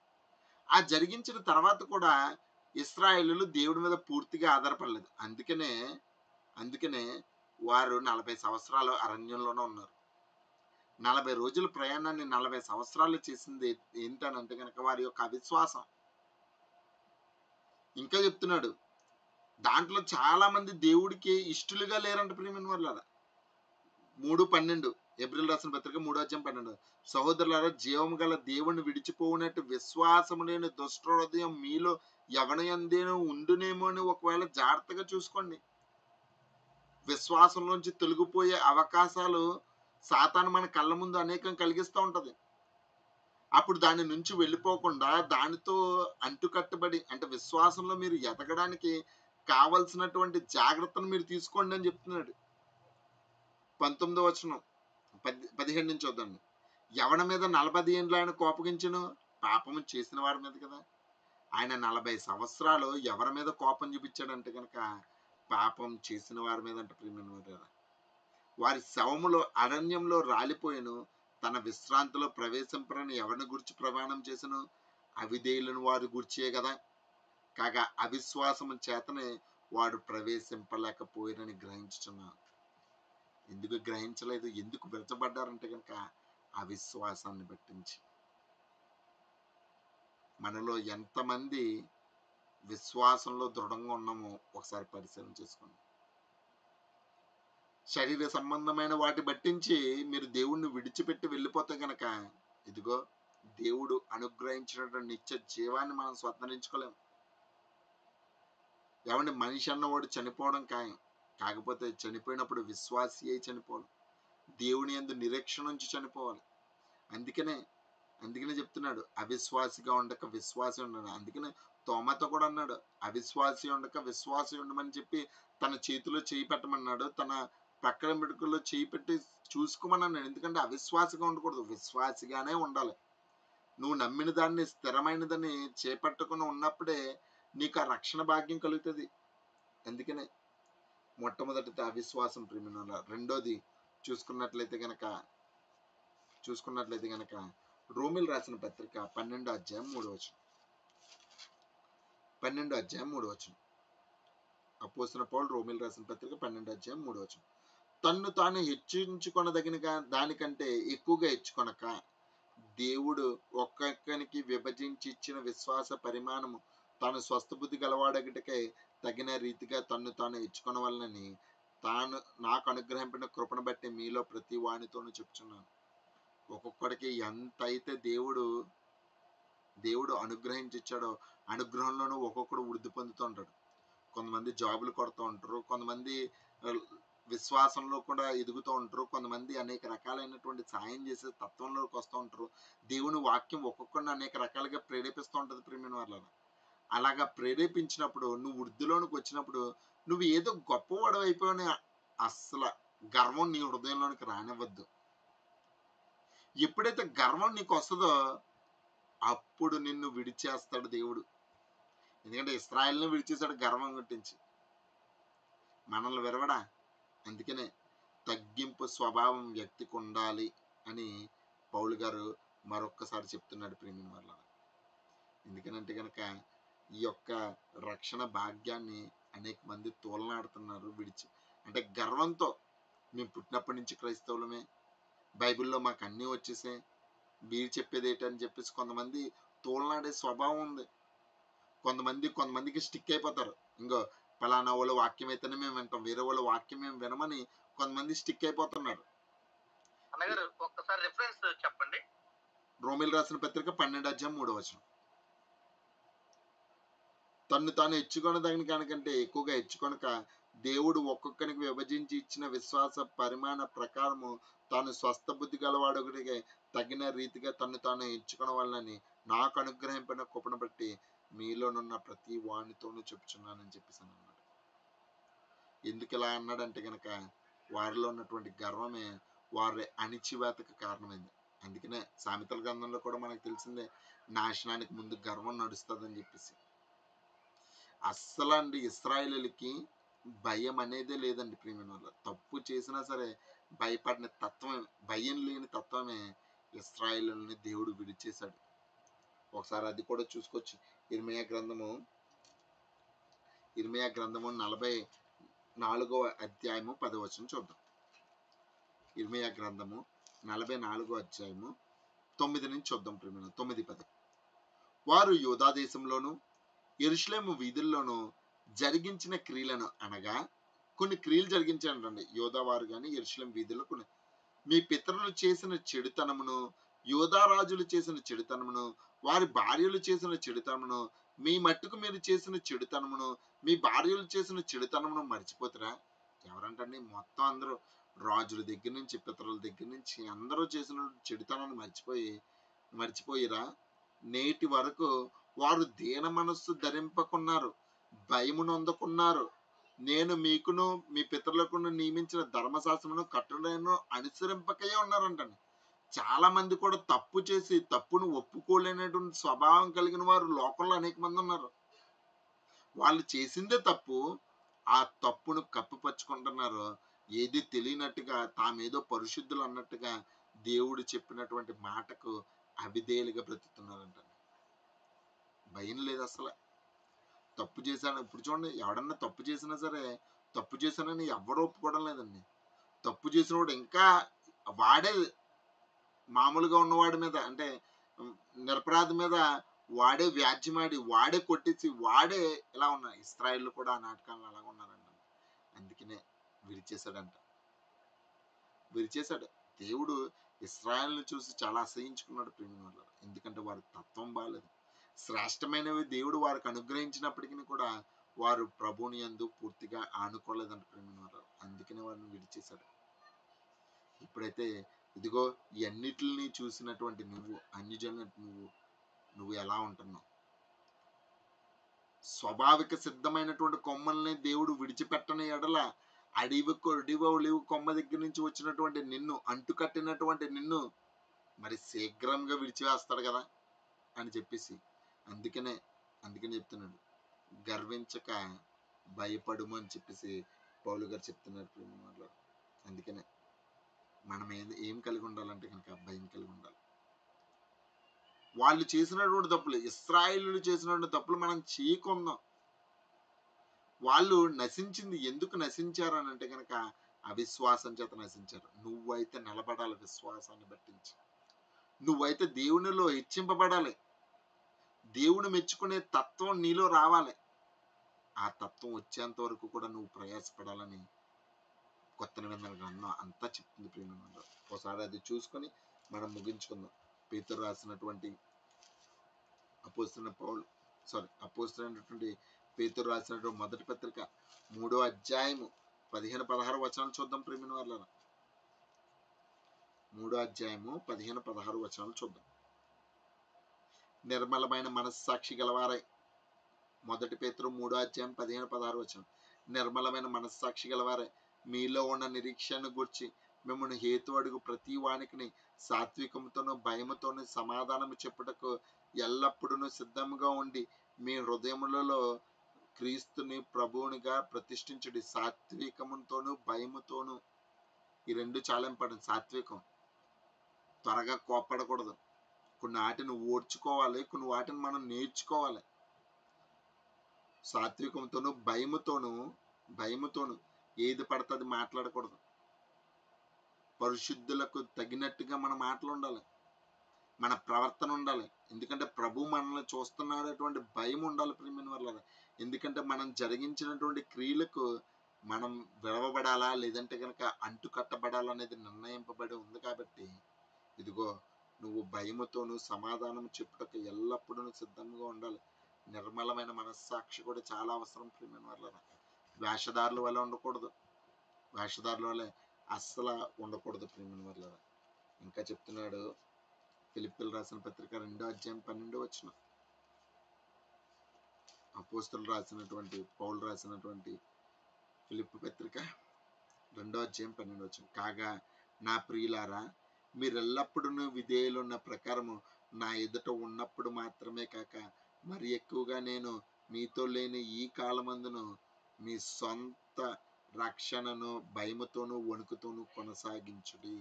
Speaker 1: ఆ జరిగించిన తర్వాత కూడా ఇశ్రాయేలీలు దేవుడి మీద పూర్తిగా ఆధారపడలేదు. అందుకనే వారు 40 సంవత్సరాలు అరణ్యంలోనే ఉన్నారు. 40 రోజుల ప్రయాణాన్ని 40 సంవత్సరాలు చేసింది ఏంటనంటే కనుక వారి యొక్క అవిశ్వాసం. ఇంకా చెప్తున్నాడు, దాంట్లో చాలా మంది దేవుడికి ఇష్టలుగా లేరంట ప్రియమైన వాళ్ళారా. 3:12 ఏప్రిల్ రాసిన పత్రిక 3:12. సహోదరులారా, జీవము గల దేవుణ్ణి విడిచిపోవునట్టు విశ్వాసము లేని దుష్ట హృదయం మీలో ఎవరియందేనో ఉండునేమో అని ఒకవేళ జాగ్రత్తగా చూసుకోండి. విశ్వాసంలోంచి తొలగిపోయే అవకాశాలు సాతాను మన కళ్ళ ముందు అనేకం కలిగిస్తూ ఉంటది. అప్పుడు దాని నుంచి వెళ్ళిపోకుండా దానితో అంటుకట్టబడి, అంటే విశ్వాసంలో మీరు ఎదగడానికి కావలసినటువంటి జాగ్రత్తను మీరు తీసుకోండి అని చెప్తున్నాడు. 19వ వచనం 17 నుంచి చూద్దండి. ఎవరి మీద 40 ఏండ్లు ఆయన కోపగించును? పాపము చేసిన వారి మీద కదా. ఆయన 40 సంవత్సరాలు ఎవరి మీద కోపం చూపించాడంటే కనుక పాపం చేసిన వారి మీద అంటే ప్రియమైన వారు. వారి శవములో అరణ్యంలో రాలిపోయిను, తన విశ్రాంతిలో ప్రవేశింపరని ఎవరిని గురించి ప్రమాణం చేసను? అవిధేయులను వారి గురించే కదా. కాగా అవిశ్వాసము చేతనే వాడు ప్రవేశింపలేకపోయారని గ్రహించుచున్నాను. ఎందుకు గ్రహించలేదు? ఎందుకు విరచబడ్డారంటే కనుక అవిశ్వాసాన్ని పట్టించి. మనలో ఎంతమంది విశ్వాసంలో దృఢంగా ఉన్నామో ఒకసారి పరిశీలన చేసుకోండి. శరీర సంబంధమైన వాటి బట్టించి మీరు దేవుణ్ణి విడిచిపెట్టి వెళ్ళిపోతే గనక, ఇదిగో దేవుడు అనుగ్రహించినటువంటి నిత్య జీవాన్ని మనం స్వతంత్రించుకోలేము. ఏమంటే మనిషి అన్నవాడు చనిపోవడం ఖాయం. కాకపోతే చనిపోయినప్పుడు విశ్వాసి అయి చనిపోవాలి. దేవుని యందు నిరీక్షణ నుంచి చనిపోవాలి. అందుకనే చెప్తున్నాడు, అవిశ్వాసిగా ఉండక విశ్వాసి ఉండను. అందుకనే తోమతో కూడా అన్నాడు, అవిశ్వాసి ఉండక విశ్వాసి ఉండమని చెప్పి తన చేతిలో చేయి పెట్టమన్నాడు, తన పక్కన మిడుకుల్లో చేయి పెట్టి చూసుకోమని అన్నాడు. ఎందుకంటే అవిశ్వాసిగా ఉండకూడదు, విశ్వాసిగానే ఉండాలి. నువ్వు నమ్మిన దాన్ని, స్థిరమైనదని చేపట్టుకుని ఉన్నప్పుడే నీకు ఆ రక్షణ భాగ్యం కలుగుతుంది. అందుకనే మొట్టమొదటిది అవిశ్వాసం ప్రియమైన. రెండోది చూసుకున్నట్లయితే గనక రోమిల్ రాసిన పత్రిక 12వ అధ్యాయం 3వ వచనం. 12వ అధ్యాయం 3వ వచనం. అపోస్తలుడైన పౌలు రోమిల్ రాసిన పత్రిక 12వ అధ్యాయం 3వ వచనం. తన్ను తాను హెచ్చించుకొనదగిన దానికంటే ఎక్కువగా హెచ్చుకొనక, దేవుడు ఒక్కొక్కనికి విభజించి ఇచ్చిన విశ్వాస పరిమాణము తాను స్వస్థబుద్ధి గలవాడగటకై తగిన రీతిగా తన్ను తాను హెచ్చుకొనవలనని తాను నాకు అనుగ్రహించిన కృపను బట్టి మీలో ప్రతి వానితోనూ చెప్తున్నాను. ఒక్కొక్కడికి ఎంత అయితే దేవుడు దేవుడు అనుగ్రహించాడో అనుగ్రహంలోనూ ఒక్కొక్కడు వృద్ధి పొందుతూ ఉంటాడు. కొంతమంది జాబులు కొడుతూ ఉంటారు, కొంతమంది ఆ, విశ్వాసంలో కూడా ఎదుగుతూ ఉంటారు, కొంతమంది అనేక రకాలైనటువంటి సాయం చేసే తత్వంలోకి వస్తూ ఉంటారు. దేవుని వాక్యం ఒక్కొక్కరిని అనేక రకాలుగా ప్రేరేపిస్తూ ఉంటుంది ప్రియమైన వాళ్ళ. అలాగా ప్రేరేపించినప్పుడు నువ్వు వృద్ధిలోనికి వచ్చినప్పుడు నువ్వు ఏదో గొప్పవాడు అయిపోయిన అస్సలు గర్వం నీ హృదయంలోనికి రానివ్వద్దు. ఎప్పుడైతే గర్వం నీకు వస్తుందో అప్పుడు నిన్ను విడిచేస్తాడు దేవుడు. ఎందుకంటే ఇశ్రాయేలును విడిచేశాడు గర్వం గురించి, మనల్ని విరవడా. అందుకనే తగ్గింపు స్వభావం వ్యక్తికి ఉండాలి అని పౌలు గారు మరొక్కసారి చెప్తున్నాడు ప్రేమిన వల్ల. ఎందుకనంటే కనుక ఈ యొక్క రక్షణ భాగ్యాన్ని అనేక మంది తోలనాడుతున్నారు విడిచి. అంటే గర్వంతో మేము పుట్టినప్పటి నుంచి క్రైస్తవులమే, బైబిల్లో మాకు అన్నీ వచ్చేసాయి, మీరు చెప్పేది ఏంటని చెప్పేసి కొంతమంది తోలనాడే స్వభావం ఉంది. కొంతమందికి స్టిక్ అయిపోతారు. ఇంకో పలానా వాళ్ళ వాక్యం అయితేనే మేము వింటాం, వేరే వాళ్ళ వాక్యం మేము వినమని కొంతమంది స్టిక్ అయిపోతున్నారు.
Speaker 4: అన్నగారు ఒక్కసారి రిఫరెన్స్ చెప్పండి.
Speaker 1: రోమిల్ రాసిన పత్రిక 12:3. తన్ను తాను హెచ్చుకొనదగిన కనుకంటే ఎక్కువగా హెచ్చుకొనక దేవుడు ఒక్కొక్కరికి విభజించి ఇచ్చిన విశ్వాస పరిమాణ ప్రకారము తాను స్వస్థ బుద్ధి గలవాడొకటికి తగిన రీతిగా తన్ను తాను హెచ్చుకొనవాలని నాకు అనుగ్రహింపిన కృపను బట్టి మీలోనున్న ప్రతి వానితోనూ చెప్పుచున్నానని చెప్పేసి అన్నాడు. ఎందుకు ఇలా అన్నాడంటే కనుక వారిలో ఉన్నటువంటి గర్వమే వారి అణిచివేతకు కారణమైంది. అందుకనే సామెతల గ్రంథంలో కూడా మనకు తెలిసిందే, నాశనానికి ముందు గర్వం నడుస్తుందని చెప్పేసి. అస్సలు అండి ఇశ్రాయేలీయులకి భయం అనేదే లేదండి ప్రియమైన వాళ్ళ. తప్పు చేసినా సరే భయపడిన తత్వం, భయం లేని తత్వమే ఇశ్రాయేలీయులని దేవుడు విడిచేశాడు. ఒకసారి అది కూడా చూసుకోవచ్చు. ఇర్మియా గ్రంథము 44వ అధ్యాయము 10 చూద్దాం. ఇర్మియా గ్రంథము 44వ అధ్యాయము 9 నుంచి చూద్దాం ప్రియమైన. 9-10. వారు యూదా దేశంలోను యెరూషలేము వీధుల్లోనూ జరిగించిన క్రియలను, అనగా కొన్ని క్రియలు జరిగించారండి యోధా వారు కానీ యెరూషలేం వీధుల్లో కొన్ని. మీ పితరులు చేసిన చెడుతనమును, యోధా రాజులు చేసిన చెడుతనమును, వారి భార్యలు చేసిన చెడుతనమును, మీ మట్టుకు మీరు చేసిన చెడుతనమును, మీ భార్యలు చేసిన చెడుతనమును మర్చిపోతారా? ఎవరంటండి? మొత్తం అందరూ, రాజుల దగ్గర నుంచి పితరుల దగ్గర నుంచి అందరూ చేసిన చెడుతనాన్ని మర్చిపోయిరా? నేటి వరకు వారు దీన మనస్సు ధరింపకున్నారు, భయము నొందకున్నారు. నేను మీకును మీ పితరులకును నియమించిన ధర్మశాస్త్రమును కట్టడను అనుసరింపకయే ఉన్నారంటండి. చాలా మంది కూడా తప్పు చేసి తప్పును ఒప్పుకోలేనటువంటి స్వభావం కలిగిన వారు లోకంలో అనేక మంది ఉన్నారు. వాళ్ళు చేసిందే తప్పు, ఆ తప్పును కప్పిపరుచుకుంటున్నారు. ఏది తెలియనట్టుగా తామేదో పరిశుద్ధులు అన్నట్టుగా దేవుడు చెప్పినటువంటి మాటకు అవిధేయులుగా బ్రతుకుతున్నారంట. భయం లేదు అసలు. తప్పు చేశాను, ఇప్పుడు చూడండి, ఎవడన్నా తప్పు చేసినా సరే తప్పు చేశానని ఎవరు ఒప్పుకోవడం లేదండి. తప్పు చేసినవాడు ఇంకా వాడే మామూలుగా ఉన్నవాడి మీద, అంటే నిరపరాధి మీద వాడే వ్యాజ్యమాడి, వాడే కొట్టేసి, వాడే ఇలా ఉన్నారు. ఇశ్రాయేలు కూడా ఆ నాటకాలను అలాగ ఉన్నారంట. అందుకనే విరిచేశాడు దేవుడు. ఇశ్రాయేలును చూసి చాలా అసహించుకున్నాడు ప్రేమ వల్ల. ఎందుకంటే వారి తత్వం బాగాలేదు. శ్రేష్టమైనవి దేవుడు వారికి అనుగ్రహించినప్పటికీ కూడా వారు ప్రభుని యందు పూర్తిగా ఆనుకోలేదంట ప్రేమ వల్ల. అందుకనే వారిని విడిచేశాడు. ఇప్పుడైతే ఇదిగో ఇవన్నిటిని చూసినటువంటి నువ్వు, అన్యజనులు నువ్వు ఎలా ఉంటున్నావు? స్వాభావిక సిద్ధమైనటువంటి కొమ్మల్ని దేవుడు విడిచిపెట్టని ఎడల అడివి కొమ్మ దగ్గర నుంచి వచ్చినటువంటి నిన్ను, అంటుకట్టినటువంటి నిన్ను మరి శీఘ్రంగా విడిచివేస్తాడు కదా అని చెప్పేసి అందుకనే చెప్తున్నాడు, గర్వించక భయపడుము అని చెప్పేసి పౌలు గారు చెప్తున్నారు ప్రేమ. అందుకనే మనం ఏం కలిగి ఉండాలంటే కనుక భయం కలిగి ఉండాలి. వాళ్ళు చేసినటువంటి తప్పులు, ఇశ్రాయేలీయులు చేసినటువంటి తప్పులు మనం చేయకుందాం. వాళ్ళు నశించింది ఎందుకు నశించారు అని అంటే కనుక అవిశ్వాసం చేత నశించారు. నువ్వైతే నిలబడాలి విశ్వాసాన్ని బట్టించి. నువ్వైతే దేవునిలో హెచ్చింపబడాలి. దేవుని మెచ్చుకునే తత్వం నీలో రావాలి. ఆ తత్వం వచ్చేంత వరకు కూడా నువ్వు ప్రయాసపడాలని కొత్త నిబంధన గ్రంథం అంతా చెప్తుంది ప్రేమ. ఒకసారి అది చూసుకొని మనం ముగించుకుందాం. పేతురు రాసినటువంటి అపోస్తలుడైనటువంటి పేతురు రాసినటువంటి మొదటి పత్రిక 3వ అధ్యాయము 15-16 వచనాలు చూద్దాం ప్రియమైన వాళ్ళారా. 3వ అధ్యాయము 15-16 వచనాలు చూద్దాం. నిర్మలమైన మనస్సాక్షి గలవారై, మొదటి పేతురు 3వ అధ్యాయం 15-16 వచనం. నిర్మలమైన మనస్సాక్షి గలవారై మీలో ఉన్న నిరీక్షను గూర్చి మిమ్మల్ని హేతు అడుగు ప్రతి వానికి సాత్వికంతోనూ భయముతోనూ సమాధానము చెప్పుటకు ఎల్లప్పుడూ సిద్ధంగా ఉండి మీ హృదయములలో క్రీస్తుని ప్రభువునిగా ప్రతిష్ఠించుడి. సాత్వికముతోనూ భయముతోనూ, ఈ రెండు చాలా ఇంపార్టెంట్. సాత్వికం, త్వరగా కోప్పడకూడదు. కొన్ని వాటిని ఓర్చుకోవాలి, కొన్ని వాటిని మనం నేర్చుకోవాలి. సాత్వికంతోనూ భయముతోనూ ఏది పడుతుంది మాట్లాడకూడదు. పరిశుద్ధులకు తగినట్టుగా మన మాటలు ఉండాలి, మన ప్రవర్తన ఉండాలి. ఎందుకంటే ప్రభు మనల్ని చూస్తున్నాడు, అటువంటి భయం ఉండాలి ప్రియమైన వాళ్ళ. ఎందుకంటే మనం జరిగించినటువంటి క్రియలకు మనం విడవబడాలా లేదంటే కనుక అంటు కట్టబడాలనేది నిర్ణయింపబడి ఉంది. కాబట్టి ఇదిగో నువ్వు భయముతోనూ సమాధానం చెప్పుటకు ఎల్లప్పుడూ సిద్ధంగా ఉండాలి. నిర్మలమైన మనస్సాక్షి కూడా చాలా అవసరం ప్రియమైన వాళ్ళ. వేషధారుల వల్ల ఉండకూడదు, వేషధారుల వల్ల అస్సలు ఉండకూడదు ప్రియమైన వాళ్ళ. ఇంకా చెప్తున్నాడు ఫిలిప్పీలు రాసిన పత్రిక 2వ అధ్యాయం 12వ వచనం. అపోస్తలుడు రాసినటువంటి పౌలు రాసినటువంటి ఫిలిప్పీ పత్రిక 2వ అధ్యాయం 12వ వచనం. కాగా నా ప్రియులారా, మీరెల్లప్పుడూ విధేయులున్న ప్రకారము నా ఎదుట ఉన్నప్పుడు మాత్రమే కాక మరి ఎక్కువగా నేను మీతో లేని ఈ కాలమందును మీ సొంత రక్షణను భయముతోనూ వణుకుతోనూ కొనసాగించుడి.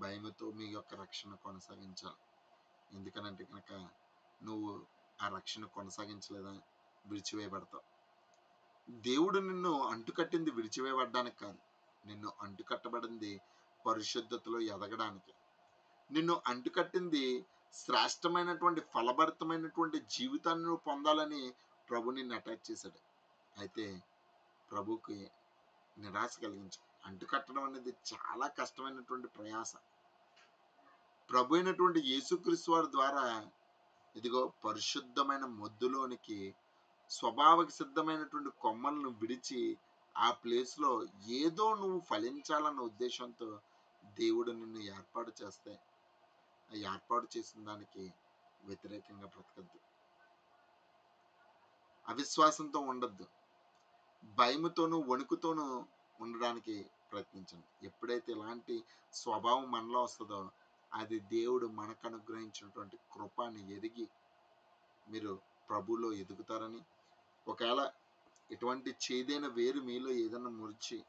Speaker 1: భయముతో మీ యొక్క రక్షణ కొనసాగించాలి. ఎందుకనంటే కనుక నువ్వు ఆ రక్షణ కొనసాగించలేదా విడిచివేయబడతావు. దేవుడు నిన్ను అంటుకట్టింది విడిచివేయబడ్డానికి కాదు, నిన్ను అంటుకట్టబడింది పరిశుద్ధతలో ఎదగడానికి. నిన్ను అంటుకట్టింది శ్రేష్టమైనటువంటి ఫలభరితమైనటువంటి జీవితాన్ని నువ్వు పొందాలని ప్రభు నిన్ను అటాచ్ చేశాడు. అయితే ప్రభుకి నిరాశ కలిగించు. అంటుకట్టడం అనేది చాలా కష్టమైనటువంటి ప్రయాస. ప్రభు అయినటువంటి యేసుక్రీస్తు వారి ద్వారా ఇదిగో పరిశుద్ధమైన మొద్దులోనికి స్వభావకి సిద్ధమైనటువంటి కొమ్మలను విడిచి ఆ ప్లేస్లో ఏదో నువ్వు ఫలించాలన్న ఉద్దేశంతో దేవుడు నిన్ను ఏర్పాటు చేస్తే ఆ ఏర్పాటు చేసిన దానికి వ్యతిరేకంగా బ్రతకద్దు, అవిశ్వాసంతో ఉండద్దు, భయముతోనూ వణుకుతోనూ ఉండడానికి ప్రయత్నించండి. ఎప్పుడైతే ఇలాంటి స్వభావం మనలో వస్తుందో అది దేవుడు మనకు అనుగ్రహించినటువంటి కృపని ఎరిగి మీరు ప్రభులో ఎదుగుతారని, ఒకవేళ ఇటువంటి చేదైన వేరు మీలో ఏదైనా మురిచి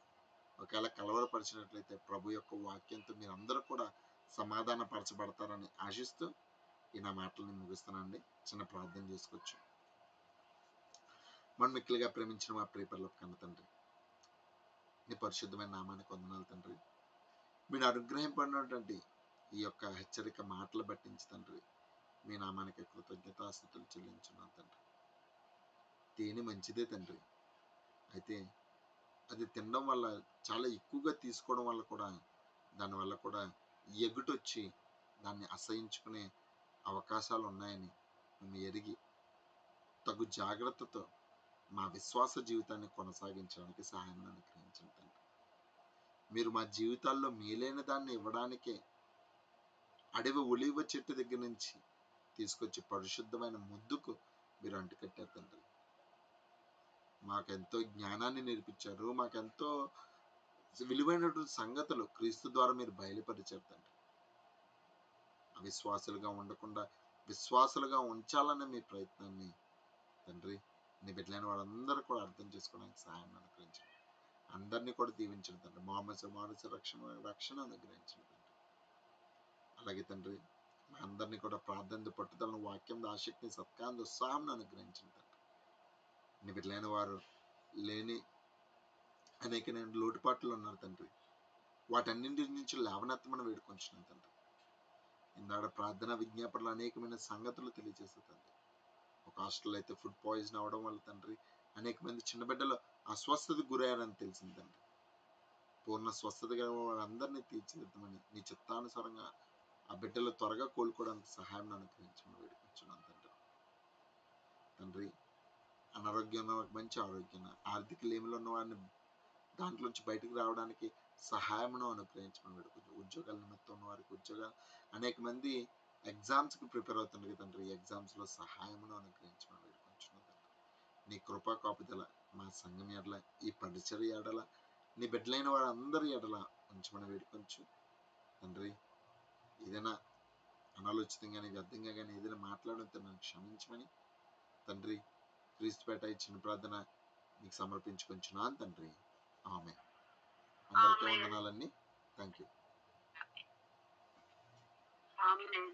Speaker 1: ఒకవేళ కలవరపరిచినట్లయితే ప్రభు యొక్క వాక్యంతో మీరు అందరూ కూడా సమాధాన పరచబడతారని ఆశిస్తూ ఈ నా మాటలని ముగిస్తానండి. చిన్న ప్రార్థన చేసుకోవచ్చు. మనం మిక్కిలిగా ప్రేమించిన మా ప్రియపరలోక కన్న తండ్రి, నీ పరిశుద్ధమైన నామానికి వందనాలు తండ్రి. మీరు అనుగ్రహింపడినటువంటి ఈ యొక్క హెచ్చరిక మాటలు పట్టించి తండ్రి మీ నామానికి కృతజ్ఞతాస్తుతులు చెల్లించున్నాను తండ్రి. తేనె మంచిదే తండ్రి, అయితే అది తినడం వల్ల చాలా ఎక్కువగా తీసుకోవడం వల్ల కూడా దానివల్ల కూడా ఎగుటొచ్చి దాన్ని అసహించుకునే అవకాశాలు ఉన్నాయని మేము ఎరిగి తగు జాగ్రత్తతో మా విశ్వాస జీవితాన్ని కొనసాగించడానికి సహాయం అనుగ్రహించండి తండ్రి. మీరు మా జీవితాల్లో మేలైన దాన్ని ఇవ్వడానికే అడవి ఒలివ చెట్టు దగ్గర నుంచి తీసుకొచ్చి పరిశుద్ధమైన ముద్దుకు మీరు అంటుకట్టారు తండ్రి. మాకెంతో జ్ఞానాన్ని నేర్పించారు, మాకెంతో విలువైనటువంటి సంగతులు క్రీస్తు ద్వారా మీరు బయలుపరిచారు తండ్రి. అవిశ్వాసులుగా ఉండకుండా విశ్వాసులుగా ఉంచాలనే మీ ప్రయత్నాన్ని తండ్రి నీ బిడ్డలైన వారందరూ కూడా అర్థం చేసుకోవడానికి సహాయం అనుగ్రహించండి. అందరినీ కూడా దీవించండి తండ్రి. మానస రక్షణ అనుగ్రహించండి తండ్రి. అలాగే తండ్రి మా అందరినీ కూడా ప్రార్థన పట్టుదలను వాక్యం ఆసక్తిని సత్కాంతి ఉత్సాహం అనుగ్రహించండి తండ్రి. నీ బిడ్డలైన వారు లేని అనేక లోటుపాట్లు ఉన్నారు తండ్రి, వాటన్నింటి నుంచి లేవనెత్తమని వేడుకొంచున్నాను తండ్రి. ఇందాడ ప్రార్థన విజ్ఞాపనలు అనేకమైన సంగతులు తెలియజేస్తుంది తండ్రి. ఒక హాస్టల్ అయితే ఫుడ్ పాయిజన్ అవడం వల్ల తండ్రి అనేక మంది చిన్న బిడ్డలు అస్వస్థతకు గురయ్యారని తెలిసింది తండ్రి. పూర్ణ స్వస్థతగా వారందరినీ తీర్చిదిద్దమని నీ చిత్తానుసారంగా ఆ బిడ్డలు త్వరగా కోలుకోవడానికి సహాయం అనుగ్రహించమని వేడుకుంటున్నాను తండ్రి. అనారోగ్యం ఉన్న వారికి మంచి ఆరోగ్యం, ఆర్థిక లేమిలో ఉన్న వారిని దాంట్లోంచి బయటకు రావడానికి సహాయమును అనుగ్రహించమని వేడుకుంటున్నాను. ఉద్యోగాల నిమిత్తం ఉన్న వారికి ఉద్యోగాలు, అనేక మంది ఎగ్జామ్స్కి ప్రిపేర్ అవుతుండగా తండ్రి, ఎగ్జామ్స్లో సహాయమును అనుగ్రహించమని వేడుకుంటున్నాను తండ్రి. నీ కృపా కాపుదల మా సంఘం ఎడల, ఈ పరిచర్య ఎడల, నీ బిడ్డలైన వారందరి ఎడల ఉంచమని వేడుకొంచు తండ్రి. ఏదైనా అనాలోచితంగానే వ్యర్థంగా కానీ ఏదైనా మాట్లాడితే నన్ను క్షమించమని తండ్రి, క్రీస్తుపేట ఇచ్చిన ప్రార్థన నీకు సమర్పించుకొంచున్నాను తండ్రి. ఆమె అందరికీ వందనాలన్నీ. Thank you.
Speaker 2: ఆమేన్.